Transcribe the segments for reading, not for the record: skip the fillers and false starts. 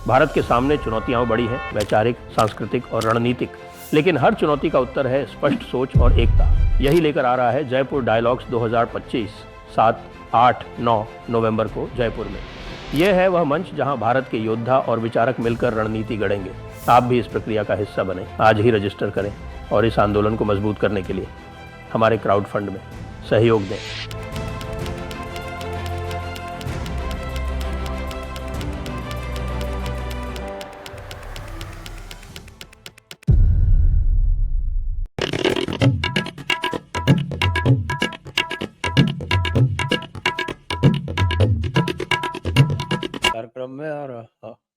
भारत के सामने चुनौतियां बड़ी हैं, वैचारिक, सांस्कृतिक और रणनीतिक, लेकिन हर चुनौती का उत्तर है स्पष्ट सोच और एकता। यही लेकर आ रहा है जयपुर डायलॉग्स 2025, 7, 8, 9 नवंबर को जयपुर में। यह है वह मंच जहां भारत के योद्धा और विचारक मिलकर रणनीति गढ़ेंगे। आप भी इस प्रक्रिया का हिस्सा बने। आज ही रजिस्टर करें और इस आंदोलन को मजबूत करने के लिए हमारे क्राउड फंड में सहयोग दें। कार्यक्रम में और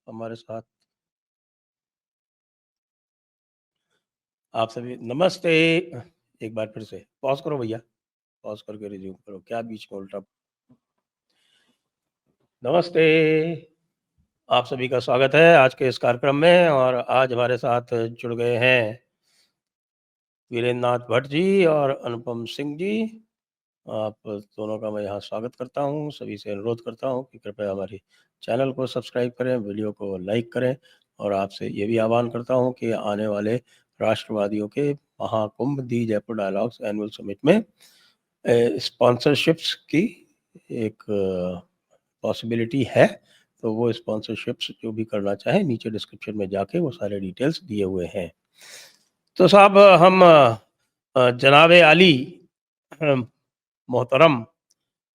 हमारे साथ आप सभी नमस्ते। एक बार फिर से पॉज करो भैया, पॉज करके रिज्यूम करो। क्या बीच में उल्टा? नमस्ते, आप सभी का स्वागत है आज के इस कार्यक्रम में। और आज हमारे साथ जुड़ गए हैं वीरेंद्र नाथ भट्ट जी और अनुपम सिंह जी। आप दोनों का मैं यहाँ स्वागत करता हूँ। सभी से अनुरोध करता हूँ कि कृपया हमारे चैनल को सब्सक्राइब करें, वीडियो को लाइक करें और आपसे ये भी आह्वान करता हूँ कि आने वाले राष्ट्रवादियों के महाकुंभ दी जयपुर डायलॉग्स एनुअल समिट में स्पॉन्सरशिप्स की एक पॉसिबिलिटी है। तो वो स्पॉन्सरशिप्स जो भी करना चाहे नीचे डिस्क्रिप्शन में जाके वो सारे डिटेल्स दिए हुए हैं। तो साहब हम जनाब आली मोहतरम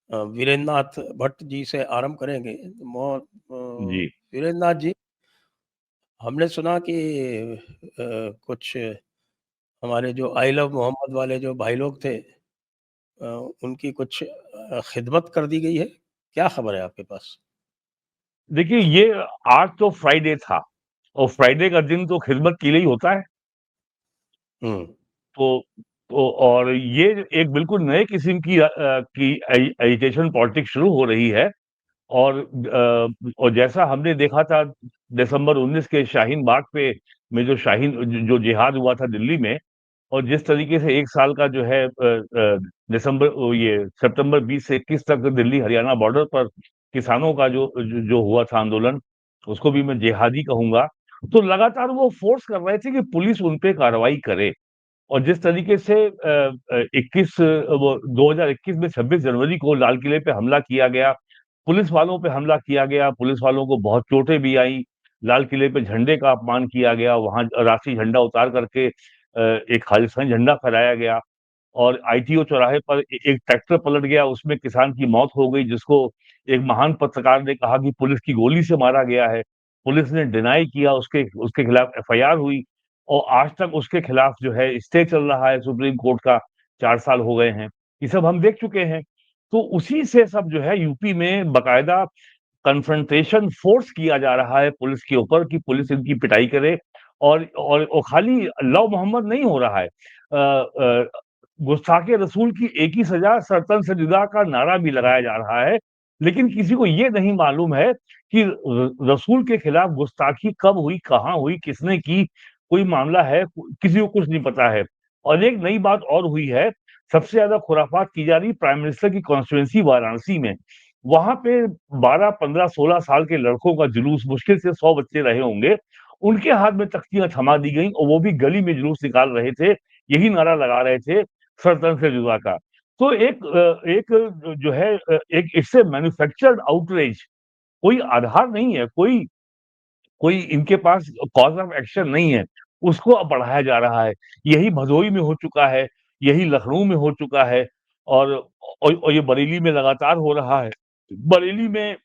वीरेंद्र नाथ भट्ट जी से आरंभ करेंगे। जी। वीरेंद्र नाथ जी, हमने सुना कि कुछ हमारे जो आई लव मोहम्मद वाले जो भाई लोग थे उनकी कुछ खिदमत कर दी गई है। क्या खबर है आपके पास? देखिए, ये आज तो फ्राइडे था और फ्राइडे का दिन तो खिदमत के लिए ही होता है। तो और ये एक बिल्कुल नए किस्म की एजिटेशन पॉलिटिक्स शुरू हो रही है। और जैसा हमने देखा था दिसंबर 19 के शाहीन बाग पे में जो जिहाद हुआ था दिल्ली में, और जिस तरीके से 1 साल का जो है ये सितंबर 20 से 21 तक दिल्ली हरियाणा बॉर्डर पर किसानों का जो हुआ था आंदोलन, उसको भी मैं जिहादी कहूंगा। तो लगातार वो फोर्स कर रहे थे कि पुलिस उन पे कार्रवाई करे। और जिस तरीके से 2021 में 26 जनवरी को लाल किले पे हमला किया गया, पुलिस वालों पे हमला किया गया, पुलिस वालों को बहुत चोटें भी आई, लाल किले पे झंडे का अपमान किया गया, वहां राष्ट्रीय झंडा उतार करके एक खालिस्तानी झंडा फहराया गया। और आईटीओ चौराहे पर एक ट्रैक्टर पलट गया, उसमें किसान की मौत हो गई, जिसको एक महान पत्रकार ने कहा कि पुलिस की गोली से मारा गया है। पुलिस ने डिनाई किया, उसके उसके खिलाफ एफआईआर हुई और आज तक उसके खिलाफ जो है स्टे चल रहा है सुप्रीम कोर्ट का। 4 साल हो गए हैं, ये सब हम देख चुके हैं। तो उसी से सब जो है यूपी में बकायदा कन्फ्रंटेशन फोर्स किया जा रहा है पुलिस के ऊपर कि पुलिस इनकी पिटाई करे। और खाली लव मोहम्मद नहीं हो रहा है, गुस्ताखे रसूल की एक ही सजा, सरतन से जुदा का नारा भी लगाया जा रहा है। लेकिन किसी को ये नहीं मालूम है कि रसूल के खिलाफ गुस्ताखी कब हुई, कहाँ हुई, किसने की, कोई मामला है, किसी को कुछ नहीं पता है। और एक नई बात और हुई है, सबसे ज्यादा खुराफात की जा रही प्राइम मिनिस्टर की कॉन्स्टिट्यूएंसी वाराणसी में। वहां पे 12, 15, 16 साल के लड़कों का जुलूस, मुश्किल से 100 बच्चे रहे होंगे, उनके हाथ में तख्तियां थमा दी गई और वो भी गली में जुलूस निकाल रहे थे, यही नारा लगा रहे थे, सरतन से जुदा का। तो एक जो है एक इससे मैन्युफैक्चर्ड आउटरीच, कोई आधार नहीं है, कोई कोई इनके पास कॉज ऑफ एक्शन नहीं है, उसको अब बढ़ाया जा रहा है। यही भदोही में हो चुका है, यही लखनऊ में हो चुका है और ये बरेली में लगातार हो रहा है। बरेली में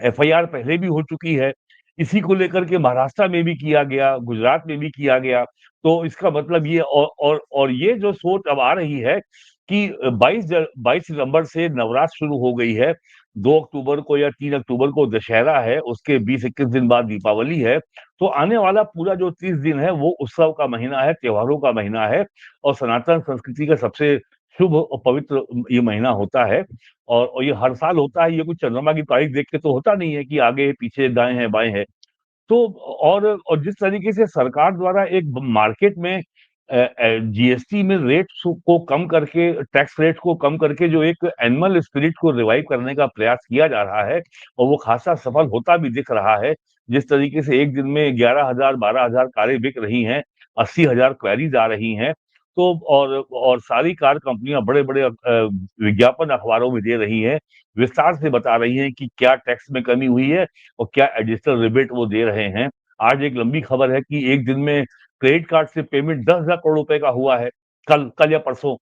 एफआईआर पहले भी हो चुकी है, इसी को लेकर के महाराष्ट्र में भी किया गया, गुजरात में भी किया गया। तो इसका मतलब ये और ये जो सोच अब आ रही है कि 22 सितंबर से नवरात्र शुरू हो गई है, 2 अक्टूबर को या 3 अक्टूबर को दशहरा है, उसके 20-21 दिन बाद दीपावली है। तो आने वाला पूरा जो 30 दिन है वो उत्सव का महीना है, त्योहारों का महीना है और सनातन संस्कृति का सबसे शुभ और पवित्र ये महीना होता है। और ये हर साल होता है, ये कुछ चंद्रमा की तारीख देख के तो होता नहीं है कि आगे पीछे दाएं हैं बाएं हैं। तो और जिस तरीके से सरकार द्वारा एक मार्केट में जीएसटी में रेट को कम करके, टैक्स रेट को कम करके जो एक एनिमल स्पिरिट को रिवाइव करने का प्रयास किया जा रहा है और वो खासा सफल होता भी दिख रहा है। जिस तरीके से एक दिन में 11,000 12,000 कारें बिक रही हैं, 80,000 क्वेरीज आ रही हैं, तो और सारी कार कंपनियां बड़े-बड़े विज्ञापन अखबारों में दे रही हैं, विस्तार से बता रही हैं कि क्या टैक्स में कमी हुई है और क्या एडिशनल रिबेट वो दे रहे हैं। आज एक लंबी खबर है कि एक दिन में क्रेडिट कार्ड से पेमेंट 10,000 करोड़ रुपए का हुआ है, कल या परसों।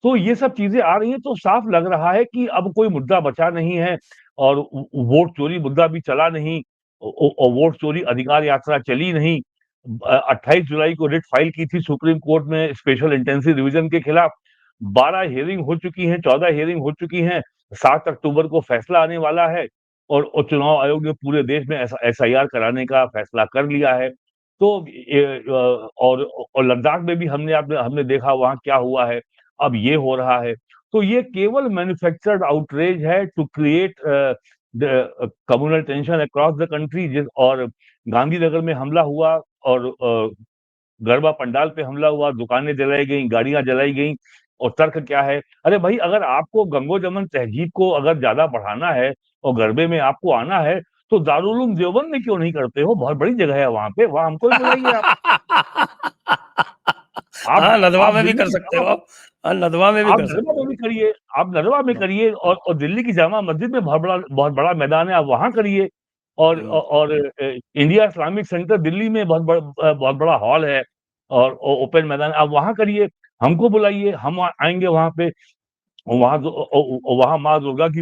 तो ये सब चीज़ें आ रही हैं, तो साफ लग रहा है कि अब कोई मुद्दा बचा नहीं है और वोट चोरी मुद्दा भी चला नहीं, वोट चोरी अधिकार यात्रा चली नहीं। 28 जुलाई को रिट फाइल की थी सुप्रीम कोर्ट में स्पेशल इंटेंसिव रिवीजन के खिलाफ। 12 हियरिंग हो चुकी हैं, 14 हियरिंग हो चुकी हैं, 7 अक्टूबर को फैसला आने वाला है और चुनाव आयोग ने पूरे देश में एसआईआर कराने का फैसला कर लिया है। तो और लद्दाख में भी हमने देखा वहाँ क्या हुआ है, अब ये हो रहा है। तो ये केवल मैन्युफैक्चर्ड आउटरेज है to create the communal tension across the country. जिस और गांधीनगर में हमला हुआ और गरबा पंडाल पे हमला हुआ, दुकानें जलाई गईं, गाड़ियां जलाई गईं और तर्क क्या है? अरे भाई, अगर आपको गंगो-जमुन तहजीब को अगर ज़्यादा बढ़ाना है और गरबे में आपको आना है, तो दारुल उलूम देवबंद में क्यों नहीं करते हो? बहुत बड़ी जगह है वहाँ पे, वहाँ हमको भी बुलाइए आप। हाँ, नदवा आप में भी दिल्ली कर की सकते जामा हो आप। हाँ, नदवा में भी आप कर नरवा सकते में हो। भी करिए, आप नरवा में हाँ, करिए और दिल्ली की जामा मस्जिद में बहुत बड़ा मैदान है, आप वहाँ करिए। हुँ, और इंडिया इस्लामिक सेंटर दिल्ली में बहुत बड़ा हॉल है और ओपन मैदान, आप वहाँ करिए। हमको बुलाइए, हम आएँगे वहाँ पे। वहाँ माँ दुर्गा की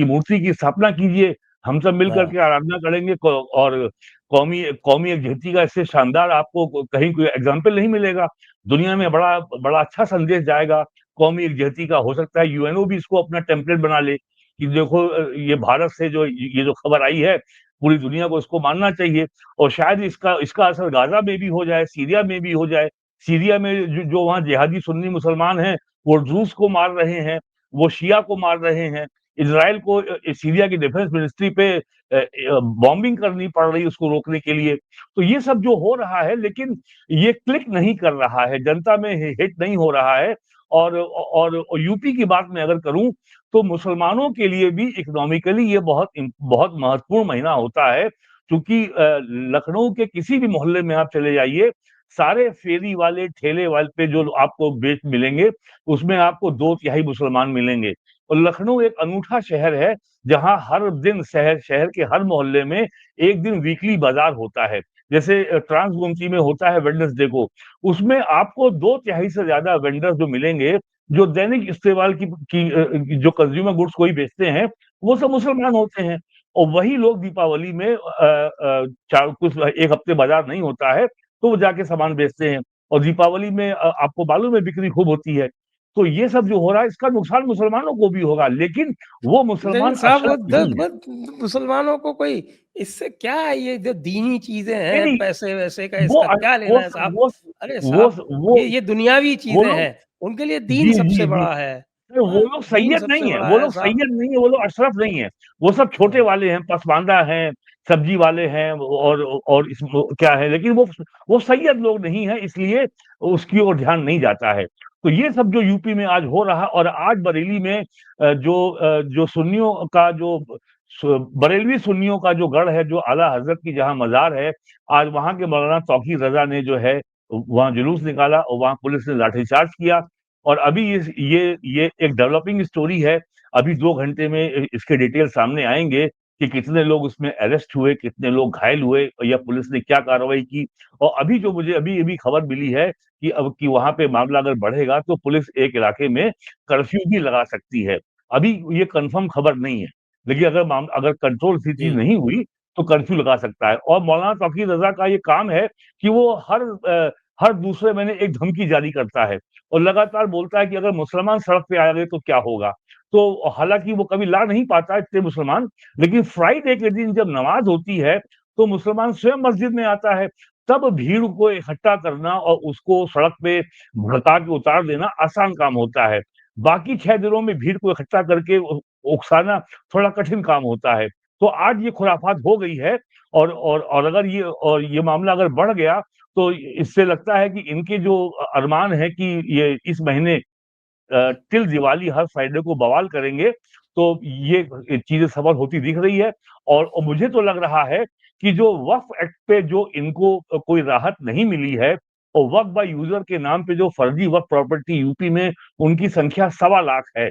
मूर्ति की स्थापना कीजिए, हम सब मिल कर हाँ, के आराधना करेंगे और कौमी कौमी एकजुटती का इससे शानदार आपको कहीं कोई एग्ज़ाम्पल नहीं मिलेगा। दुनिया में बड़ा बड़ा अच्छा संदेश जाएगा कौमी एकजुटती का। हो सकता है यूएनओ भी इसको अपना टेम्पलेट बना ले कि देखो, ये भारत से जो ये जो खबर आई है, पूरी दुनिया को इसको मानना चाहिए और शायद इसका इसका असर गाज़ा में भी हो जाए, सीरिया में भी हो जाए। सीरिया में जो वहाँ जिहादी सुन्नी मुसलमान हैं, वो ड्रूज़ को मार रहे हैं, वो शिया को मार रहे हैं। इज़राइल को सीरिया की डिफेंस मिनिस्ट्री पे बॉम्बिंग करनी पड़ रही है उसको रोकने के लिए। तो ये सब जो हो रहा है, लेकिन ये क्लिक नहीं कर रहा है, जनता में हिट नहीं हो रहा है। और यूपी की बात मैं अगर करूँ, तो मुसलमानों के लिए भी इकोनॉमिकली ये बहुत महत्वपूर्ण महीना होता है, क्योंकि लखनऊ के किसी भी मोहल्ले में आप चले जाइए, सारे फेरी वाले, ठेले वाले पे जो आपको बेच मिलेंगे, उसमें आपको 2 तिहाई मुसलमान मिलेंगे। और लखनऊ एक अनूठा शहर है, जहाँ हर दिन शहर शहर के हर मोहल्ले में एक दिन वीकली बाज़ार होता है। जैसे ट्रांसगोमती में होता है वेडनेसडे को, उसमें आपको 2 तिहाई से ज़्यादा वेंडर्स जो मिलेंगे, जो दैनिक इस्तेमाल जो कंज्यूमर गुड्स कोई बेचते हैं, वो सब मुसलमान होते हैं। और वही लोग दीपावली में 1 हफ्ते बाज़ार नहीं होता है, तो वो जाके सामान बेचते हैं और दीपावली में आपको मालूम है बिक्री खूब होती है। तो ये सब जो हो रहा है, इसका नुकसान मुसलमानों को भी होगा, लेकिन वो लेकिन मुसलमान साहब वो अशरफ द नहीं है। ब मुसलमानों को कोई इससे क्या है, ये जो दीनी चीज़ें नहीं, हैं, नहीं, पैसे-वैसे का वो इसका अ, क्या वो लेना है स साहब? वो अरे वो साहब, वो ये दुनियावी वो चीज़ें लोग हैं, उनके लिए जी, दीन सबसे जी, जी। बड़ा है। अरे वो हाँ, लोग दीन सैय्यद सबसे नहीं है, बड़ा वो है लोग साहब। सैय्यद नहीं है, वो लोग अशरफ नहीं है। वो सब छोटे हाँ, वाले हैं, पसमानदा हैं, सब्जी वाले हैं और इस वो क्या है, लेकिन वो सैय्यद लोग नहीं हैं, इसलिए उसकी ओर ध्यान नहीं जाता है। तो ये सब जो यूपी में आज हो रहा है और आज बरेली में जो सुन्नियों का जो बरेलवी सुन्नियों का जो गढ़ है, जो आला हज़रत की जहाँ मज़ार है, आज वहाँ के मौलाना तौक़ीर रज़ा ने जो है, वहाँ जुलूस निकाला और वहाँ पुलिस ने लाठीचार्ज किया। और अभी ये एक डेवलपिंग स्टोरी है। अभी 2 घंटे में इसके डिटेल सामने आएँगे कि कितने लोग उसमें अरेस्ट हुए, कितने लोग घायल हुए या पुलिस ने क्या कार्रवाई की। और अभी जो मुझे अभी-अभी खबर मिली है कि वहाँ पे मामला अगर बढ़ेगा तो पुलिस एक इलाके में कर्फ्यू भी लगा सकती है। अभी ये कन्फर्म खबर नहीं है, लेकिन अगर कंट्रोल स्थिति जी। नहीं हुई तो कर्फ्यू लगा सकता है। और मौलाना तौक़ीर रज़ा का ये काम है कि वो हर दूसरे महीने एक धमकी जारी करता है और लगातार बोलता है कि अगर मुसलमान सड़क पे आ गए तो क्या होगा? तो हालाँकि वो कभी ला नहीं पाता इतने मुसलमान, लेकिन फ्राइडे के दिन जब नमाज़ होती है, तो मुसलमान स्वयं मस्जिद में आता है। तब भीड़ को इकट्ठा करना और उसको सड़क पे भड़का के उतार देना आसान काम होता है। बाकी 6 दिनों में भीड़ को इकट्ठा करके उकसाना थोड़ा कठिन काम होता है। तो आज ये खुराफात हो गई है और अगर ये मामला अगर बढ़ गया, तो इससे लगता है कि इनके जो अरमान है कि ये इस महीने टिल दिवाली हर फ्राइडे को बवाल करेंगे, तो ये चीज़ें सफल होती दिख रही है। और मुझे तो लग रहा है कि जो वक्फ एक्ट पे जो इनको कोई राहत नहीं मिली है और वक्फ बाय यूजर के नाम पे जो फर्जी वक्फ प्रॉपर्टी यूपी में उनकी संख्या 1.25 लाख है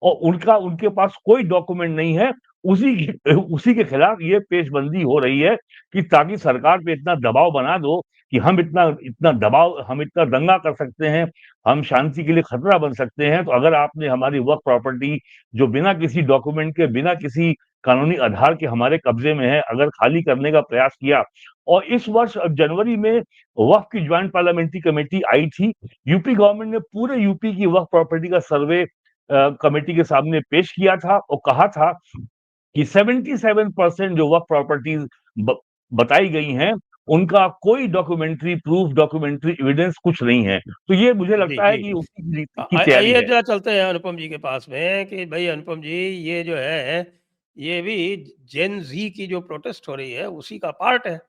और उनके पास कोई डॉक्यूमेंट नहीं है, उसी के खिलाफ ये पेशबंदी हो रही है कि ताकि सरकार पे इतना दबाव बना दो कि हम इतना दंगा कर सकते हैं, हम शांति के लिए खतरा बन सकते हैं। तो अगर आपने हमारी वक्फ प्रॉपर्टी जो बिना किसी डॉक्यूमेंट के, बिना किसी कानूनी आधार के हमारे कब्जे में है, अगर खाली करने का प्रयास किया, और इस वर्ष जनवरी में वक्फ की ज्वाइंट पार्लियामेंट्री कमेटी आई थी, यूपी गवर्नमेंट ने पूरे यूपी की वक्फ प्रॉपर्टी का सर्वे कमेटी के सामने पेश किया था और कहा था कि 77% जो वक्फ प्रॉपर्टीज बताई गई हैं, उनका कोई डॉक्यूमेंट्री प्रूफ, डॉक्यूमेंट्री एविडेंस कुछ नहीं है। तो ये मुझे जी, लगता है जी। कि उसी की तैयारी आइए है। जरा चलते हैं अनुपम जी के पास में कि भाई अनुपम जी, ये जो है, ये भी जेन ज़ी की जो प्रोटेस्ट हो रही है उसी का पार्ट है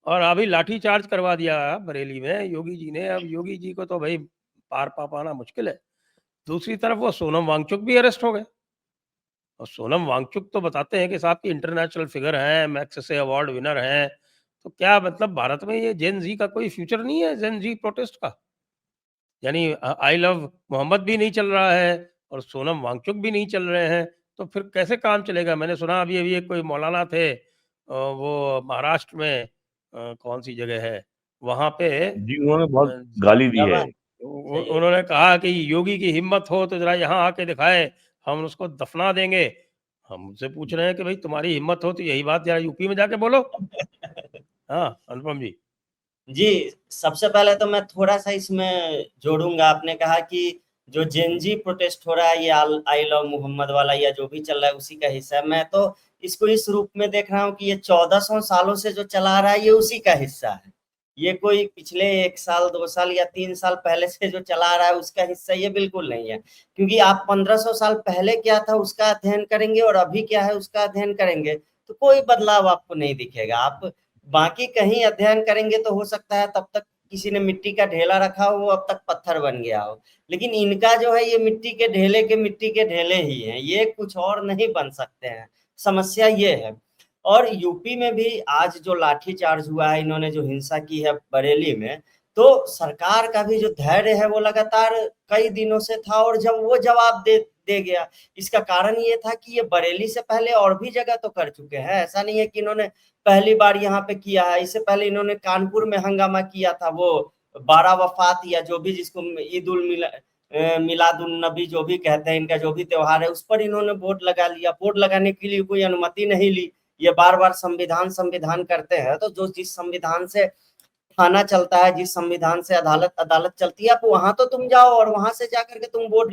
और अभी लाठी चार्ज करवा दिया बरेली में योगी जी ने। अब योगी जी को तो भाई पार पा पाना मुश्किल है। दूसरी तरफ वो सोनम वांगचुक भी अरेस्ट हो गए और सोनम वांगचुक तो बताते हैं कि साहब की इंटरनेशनल फिगर हैं, मैग्सेसे अवार्ड विनर हैं। तो क्या मतलब भारत में ये जेन ज़ी का कोई फ्यूचर नहीं है, जेन ज़ी प्रोटेस्ट का? यानी आई लव मोहम्मद भी नहीं चल रहा है और सोनम वांगचुक भी नहीं चल रहे हैं, तो फिर कैसे काम चलेगा? मैंने सुना अभी-अभी एक कोई मौलाना थे, वो महाराष्ट्र में, कौन-सी जगह है, वहाँ पे जी, उन्होंने बहुत ज गाली दी है। दबा सही है। उन्होंने कहा कि योगी की हिम्मत हो तो ज़रा यहाँ आके दिखाए, हम उसको दफना देंगे। हम उनसे पूछ रहे हैं कि भई तुम्हारी हिम्मत हो तो यही बात ज़रा यूपी में जाके बोलो। हाँ, अनुपम जी। जी, सबसे पहले तो मैं थोड़ा-सा इसमें जोड़ूँगा, आपने कहा कि जो जेन ज़ी प्रोटेस्ट हो रहा है, ये आई लव मोहम्मद वाला या जो भी चल रहा है, उसी का हिस्सा है। मैं तो इसको इस रूप में देख रहा हूँ कि ये 1400 सालों से जो चला आ रहा है, ये उसी का हिस्सा है। ये कोई पिछले 1 साल, 2 साल या 3 साल पहले से जो चला आ रहा है, उसका हिस्सा ये बिल्कुल नहीं है। क्योंकि आप 1500 साल पहले क्या था, उसका अध्ययन करेंगे और अभी क्या है, उसका अध्ययन करेंगे, तो कोई बदलाव आपको नहीं दिखेगा। आप बाकी कहीं अध्ययन करेंगे तो हो सकता है तब तक किसी ने मिट्टी का ढेला रखा हो, वो अब तक पत्थर बन गया हो। लेकिन इनका जो है, ये मिट्टी के ढेले ही हैं, ये कुछ और नहीं बन सकते हैं। समस्या ये है। और यूपी में भी आज जो लाठीचार्ज हुआ है, इन्होंने जो हिंसा की है बरेली में, तो सरकार का भी जो धैर्य है वो लगातार कई दिनों से था और जब वो जवाब दे गया। इसका कारण ये था कि ये बरेली से पहले और भी जगह तो कर चुके हैं। ऐसा नहीं है कि इन्होंने पहली बार यहाँ पे किया है। इससे पहले इन्होंने कानपुर में हंगामा किया था, वो 12 वफात या जो भी जिसको मिलादुन नबी जो भी कहते हैं, इनका जो भी त्योहार है, उस पर इन्होंने बोर्ड लगा लिया। बोर्ड लगाने के लिए कोई अनुमति नहीं ली। ये बार-बार संविधान करते हैं, तो जो जिस संविधान से थाना चलता है, जिस संविधान से अदालत चलती है, आप वहां तो तुम जाओ और वहां से जाकर के तुम बोर्ड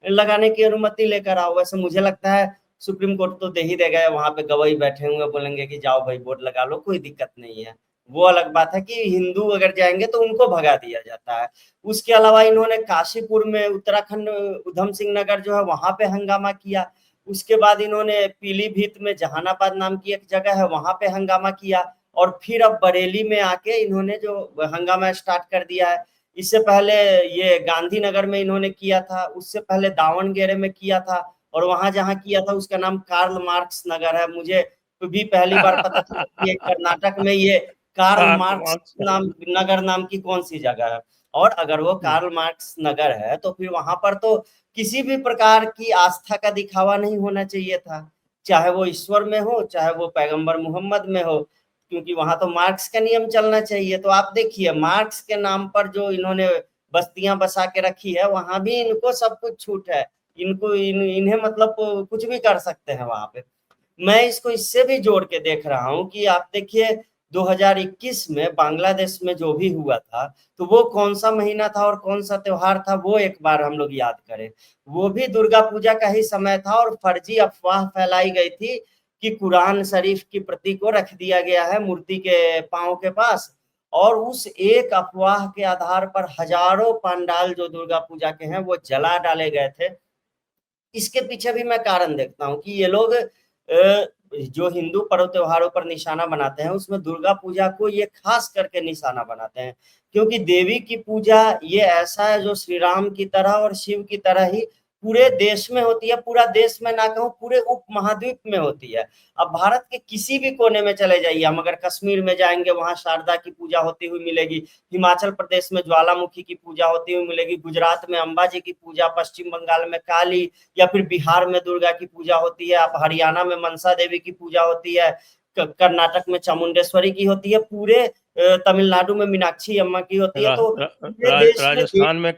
लगाने की अनुमति लेकर आओ। वैसे मुझे लगता है सुप्रीम कोर्ट तो दे ही देगा, वहां पे गवाही बैठे हुए बोलेंगे कि जाओ भाई बोर्ड लगा लो, कोई दिक्कत नहीं है। वो अलग बात है कि हिंदू अगर जाएंगे तो उनको भगा दिया जाता है। उसके अलावा इन्होंने काशीपुर में, उत्तराखंड उधम सिंह नगर जो है, वहां पे हंगामा किया। उसके बाद इन्होंने पीलीभीत में जहानाबाद नाम की एक जगह है, वहां पे हंगामा किया। और फिर अब बरेली में आके इन्होंने जो हंगामा स्टार्ट कर दिया है। इससे पहले ये गांधीनगर में इन्होंने किया था, उससे पहले दावणगेरे में किया था, और वहां जहां किया था उसका नाम कार्ल मार्क्स नगर है। मुझे भी पहली बार पता चला कि कर्नाटक में ये कार्ल हाँ, मार्क्स नगर नाम की कौन सी जगह है। और अगर वो कार्ल मार्क्स नगर है तो फिर वहां पर तो किसी भी प्रकार की आस्था का दिखावा नहीं होना चाहिए था, चाहे वो ईश्वर में हो, चाहे वो पैगंबर मोहम्मद में हो, क्योंकि वहां तो मार्क्स का नियम चलना चाहिए। तो आप देखिए, मार्क्स के नाम पर जो इन्होंने बस्तियां बसा के रखी है, वहां भी इनको सब कुछ छूट है। इन्हें मतलब कुछ भी कर सकते हैं वहां पे। मैं इसको इससे भी जोड़ के देख रहा हूँ कि आप देखिए 2021 में बांग्लादेश में जो भी हुआ था, तो वो कौन सा महीना था और कौन सा त्योहार था, वो एक बार हम लोग याद करें। वो भी दुर्गा पूजा का ही समय था और फर्जी अफवाह फैलाई गई थी कि कुरान शरीफ की प्रति को रख दिया गया है मूर्ति के पांव के पास, और उस एक अफवाह के आधार पर हजारों पंडाल जो दुर्गा पूजा के हैं वो जला डाले गए थे। इसके पीछे भी मैं कारण देखता हूँ कि ये लोग जो हिंदू पर्व त्योहारों पर निशाना बनाते हैं, उसमें दुर्गा पूजा को ये खास करके निशाना बनाते हैं, क्योंकि देवी की पूजा ये ऐसा है जो श्री राम की तरह और शिव की तरह ही पूरे देश में होती है, पूरा देश में ना कहूं पूरे उप महाद्वीप में होती है। अब भारत के किसी भी कोने में चले जाइए, हम अगर कश्मीर में जाएंगे वहां शारदा की पूजा होती हुई मिलेगी, हिमाचल प्रदेश में ज्वालामुखी की पूजा होती हुई मिलेगी, गुजरात में अंबा जी की पूजा, पश्चिम बंगाल में काली, या फिर बिहार में दुर्गा की पूजा होती है, आप हरियाणा में मनसा देवी की पूजा होती है, कर्नाटक में चामुंडेश्वरी की होती है, पूरे तमिलनाडु में मीनाक्षी अम्मा की होती है। तो पूरे देश में राजस्थान में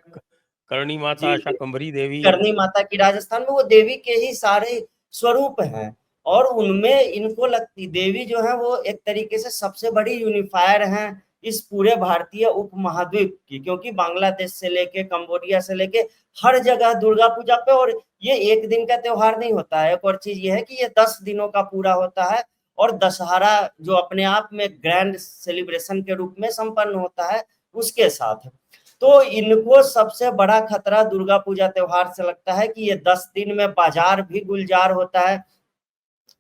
करणी माता, शाकंभरी देवी, करणी माता की, राजस्थान में वो देवी के ही सारे स्वरूप हैं। और उनमें इनको लगती देवी जो है वो एक तरीके से सबसे बड़ी यूनिफायर हैं इस पूरे भारतीय उपमहाद्वीप की, क्योंकि बांग्लादेश से लेके कंबोडिया से लेके हर जगह दुर्गा पूजा पे, और ये एक दिन का त्योहार नहीं होता है। एक और चीज ये है कि ये 10 दिनों का पूरा होता है, और दशहरा जो अपने आप में ग्रैंड सेलिब्रेशन के रूप में संपन्न होता है उसके साथ। तो इनको सबसे बड़ा खतरा दुर्गा पूजा त्योहार से लगता है कि ये 10 दिन में बाजार भी गुलजार होता है।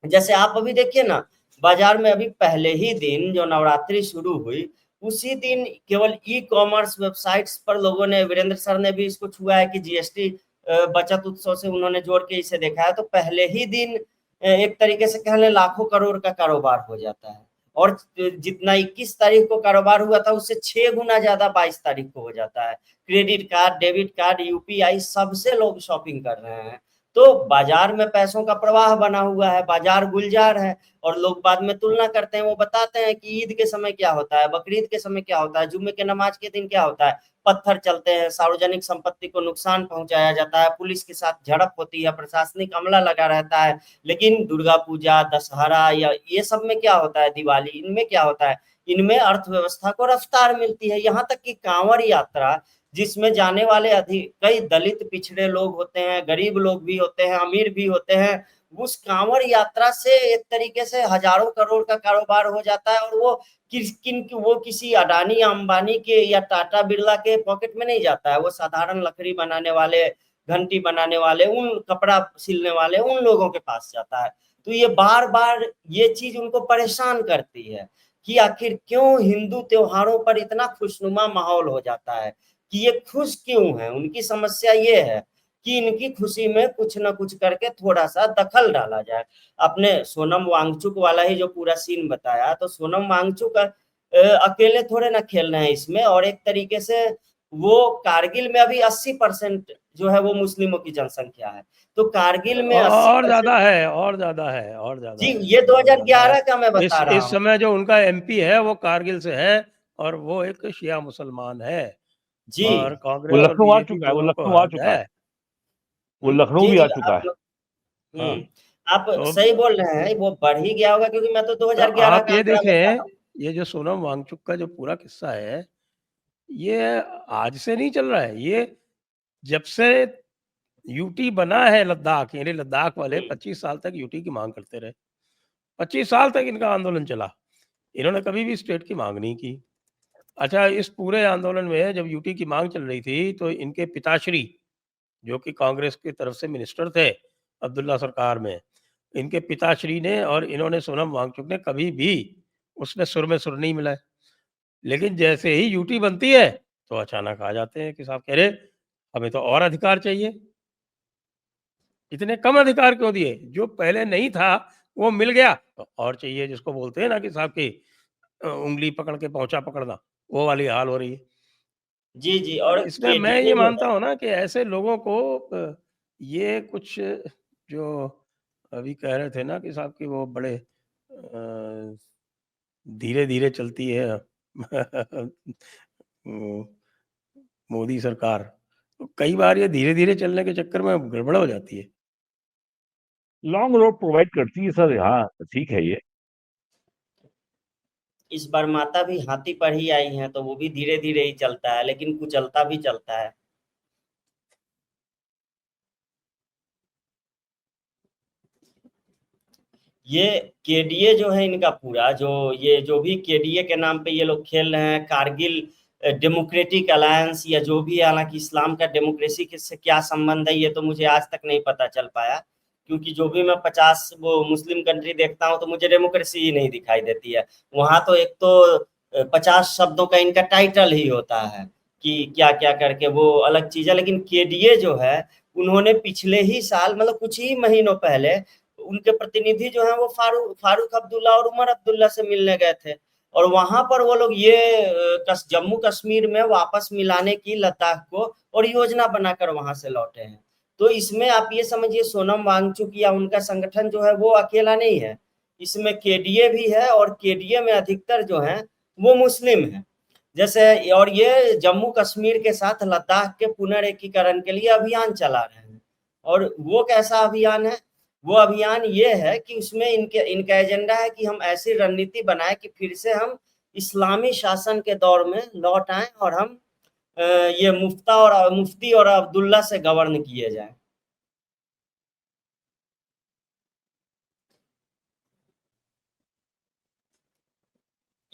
जैसे आप अभी देखिए ना, बाजार में अभी पहले ही दिन जो नवरात्रि शुरू हुई, उसी दिन केवल ई कॉमर्स वेबसाइट्स पर लोगों ने, वीरेंद्र सर ने भी इसको छुआ है कि जीएसटी बचत उत्सव से उन्होंने जोड़ के इसे देखा है, तो पहले ही दिन एक तरीके से कह लें लाखों करोड़ का कारोबार हो जाता है। और जितना 21 तारीख को कारोबार हुआ था उससे 6 गुना ज्यादा 22 तारीख को हो जाता है। Credit card, debit card, UPI, सबसे लोग शॉपिंग कर रहे हैं। तो बाजार में पैसों का प्रवाह बना हुआ है, बाजार गुलजार है। और लोग बाद में तुलना करते हैं, वो बताते हैं कि ईद के समय क्या होता है, बकरीद के समय क्या होता है, जुम्मे के नमाज के दिन क्या होता है, पत्थर चलते हैं, सार्वजनिक संपत्ति को नुकसान पहुंचाया जाता है, पुलिस के साथ झड़प होती है, प्रशासनिक अमला लगा रहता है। लेकिन दुर्गा पूजा, दशहरा या ये सब में क्या होता है, दिवाली, इनमें क्या होता है, इनमें अर्थव्यवस्था को रफ्तार मिलती है। यहाँ तक कि कांवड़ यात्रा जिसमें जाने वाले अधिक कई दलित पिछड़े लोग होते हैं, गरीब लोग भी होते हैं, अमीर भी होते हैं, उस कांवड़ यात्रा से एक तरीके से हजारों करोड़ का कारोबार हो जाता है। और वो वो किसी अडानी अंबानी के या टाटा बिरला के पॉकेट में नहीं जाता है, वो साधारण लकड़ी बनाने वाले, घंटी बनाने वाले, उन कपड़ा सिलने वाले उन लोगों के पास जाता है। तो ये बार बार ये चीज उनको परेशान करती है कि आखिर क्यों हिंदू त्योहारों पर इतना खुशनुमा माहौल हो जाता है, कि ये खुश क्यों है। उनकी समस्या ये है कि इनकी खुशी में कुछ ना कुछ करके थोड़ा सा दखल डाला जाए। आपने सोनम वांगचुक वाला ही जो पूरा सीन बताया, तो सोनम वांगचुक अकेले थोड़े ना खेल रहे हैं इसमें। और एक तरीके से वो कारगिल में अभी 80% जो है वो मुस्लिमों की जनसंख्या है। तो कारगिल में 80% और ज्यादा जी, ये 2011 का मैं बता रहा इस हूँ। समय जो उनका एमपी है वो कारगिल से है, और वो एक शिया मुसलमान है। जी, और वो कांग्रेस और लखनऊ आ बीजेपी चुका है, वो दोनों को लखनऊ आ हद चुका है। है, वो लखनऊ जी भी जी, आ चुका है। हाँ, आप तो सही बोल रहे हैं, वो बढ़ ही गया होगा, क्योंकि मैं तो 2011 आप का ये आंकड़ा बता देखें, रहा हूँ। ये जो सोनम वांगचुक का जो पूरा किस्सा है, ये आज से नहीं चल रहा है। ये जब से यूटी बना है लद्दाख, यानी लद्दाख वाले 25 साल तक यूटी की मांग करते रहे। 25 साल तक इनका आंदोलन चला, इन्होंने कभी भी स्टेट की मांग नहीं की। अच्छा, इस पूरे आंदोलन में जब यूटी की मांग चल रही थी, तो इनके पिताश्री, जो कि कांग्रेस की तरफ से मिनिस्टर थे अब्दुल्ला सरकार में, इनके पिताश्री ने और इन्होंने, सोनम वांगचुक ने कभी भी उसमें सुर में सुर नहीं मिलाए। लेकिन जैसे ही यूटी बनती है, तो अचानक आ जाते हैं कि साहब कह रहे हमें तो और अधिकार चाहिए। इतने कम अधिकार क्यों दिए? जो पहले नहीं था वो मिल गया, तो और चाहिए, जिसको बोलते हैं ना कि साहब की उंगली पकड़ के पहुंचा पकड़ना, वो वाली हाल हो रही है। जी जी, और और इसमें मैं केडीए ये जो मानता है, हूँ ना कि ऐसे लोगों को ये कुछ जो अभी कह रहे थे ना कि साहब की वो बड़े धीरे धीरे चलती है मोदी सरकार, तो कई बार ये धीरे धीरे चलने के चक्कर में गड़बड़ हो जाती है। लॉन्ग रोड प्रोवाइड करती है सर, हाँ ठीक है ये। इस बार माता भी हाथी पर ही आई हैं, तो वो भी धीरे धीरे ही चलता है, लेकिन कुचलता भी चलता है। ये केडीए जो है इनका पूरा, जो ये जो भी केडीए के नाम पे ये लोग खेल रहे हैं, कारगिल डेमोक्रेटिक अलायंस या जो भी, हालांकि इस्लाम का डेमोक्रेसी से क्या संबंध है ये तो मुझे आज तक नहीं पता चल पाया, क्योंकि जो भी मैं 50 वो मुस्लिम कंट्री देखता हूँ तो मुझे डेमोक्रेसी ही नहीं दिखाई देती है। वहां तो एक तो 50 शब्दों का इनका टाइटल ही होता है कि क्या क्या करके, वो अलग चीज है। लेकिन केडीए जो है उन्होंने पिछले ही साल मतलब कुछ ही महीनों पहले उनके प्रतिनिधि जो है वो फारूक अब्दुल्ला और उमर अब्दुल्ला से मिलने गए थे और वहां पर वो लोग ये जम्मू कश्मीर में वापस मिलाने की लद्दाख को और योजना बनाकर वहां से लौटे हैं। तो इसमें आप ये समझिए सोनम वांगचुक या उनका संगठन जो है वो अकेला नहीं है, इसमें केडीए भी है और केडीए में अधिकतर जो है वो मुस्लिम है। जैसे और ये जम्मू कश्मीर के साथ लद्दाख के पुनर्एकीकरण के लिए अभियान चला रहे हैं। और वो कैसा अभियान है? वो अभियान ये है कि उसमें इनका एजेंडा है कि हम ऐसी रणनीति बनाए कि फिर से हम इस्लामी शासन के दौर में लौट आए और हम ये मुफ्ती और अब्दुल्ला से गवर्न किए जाए।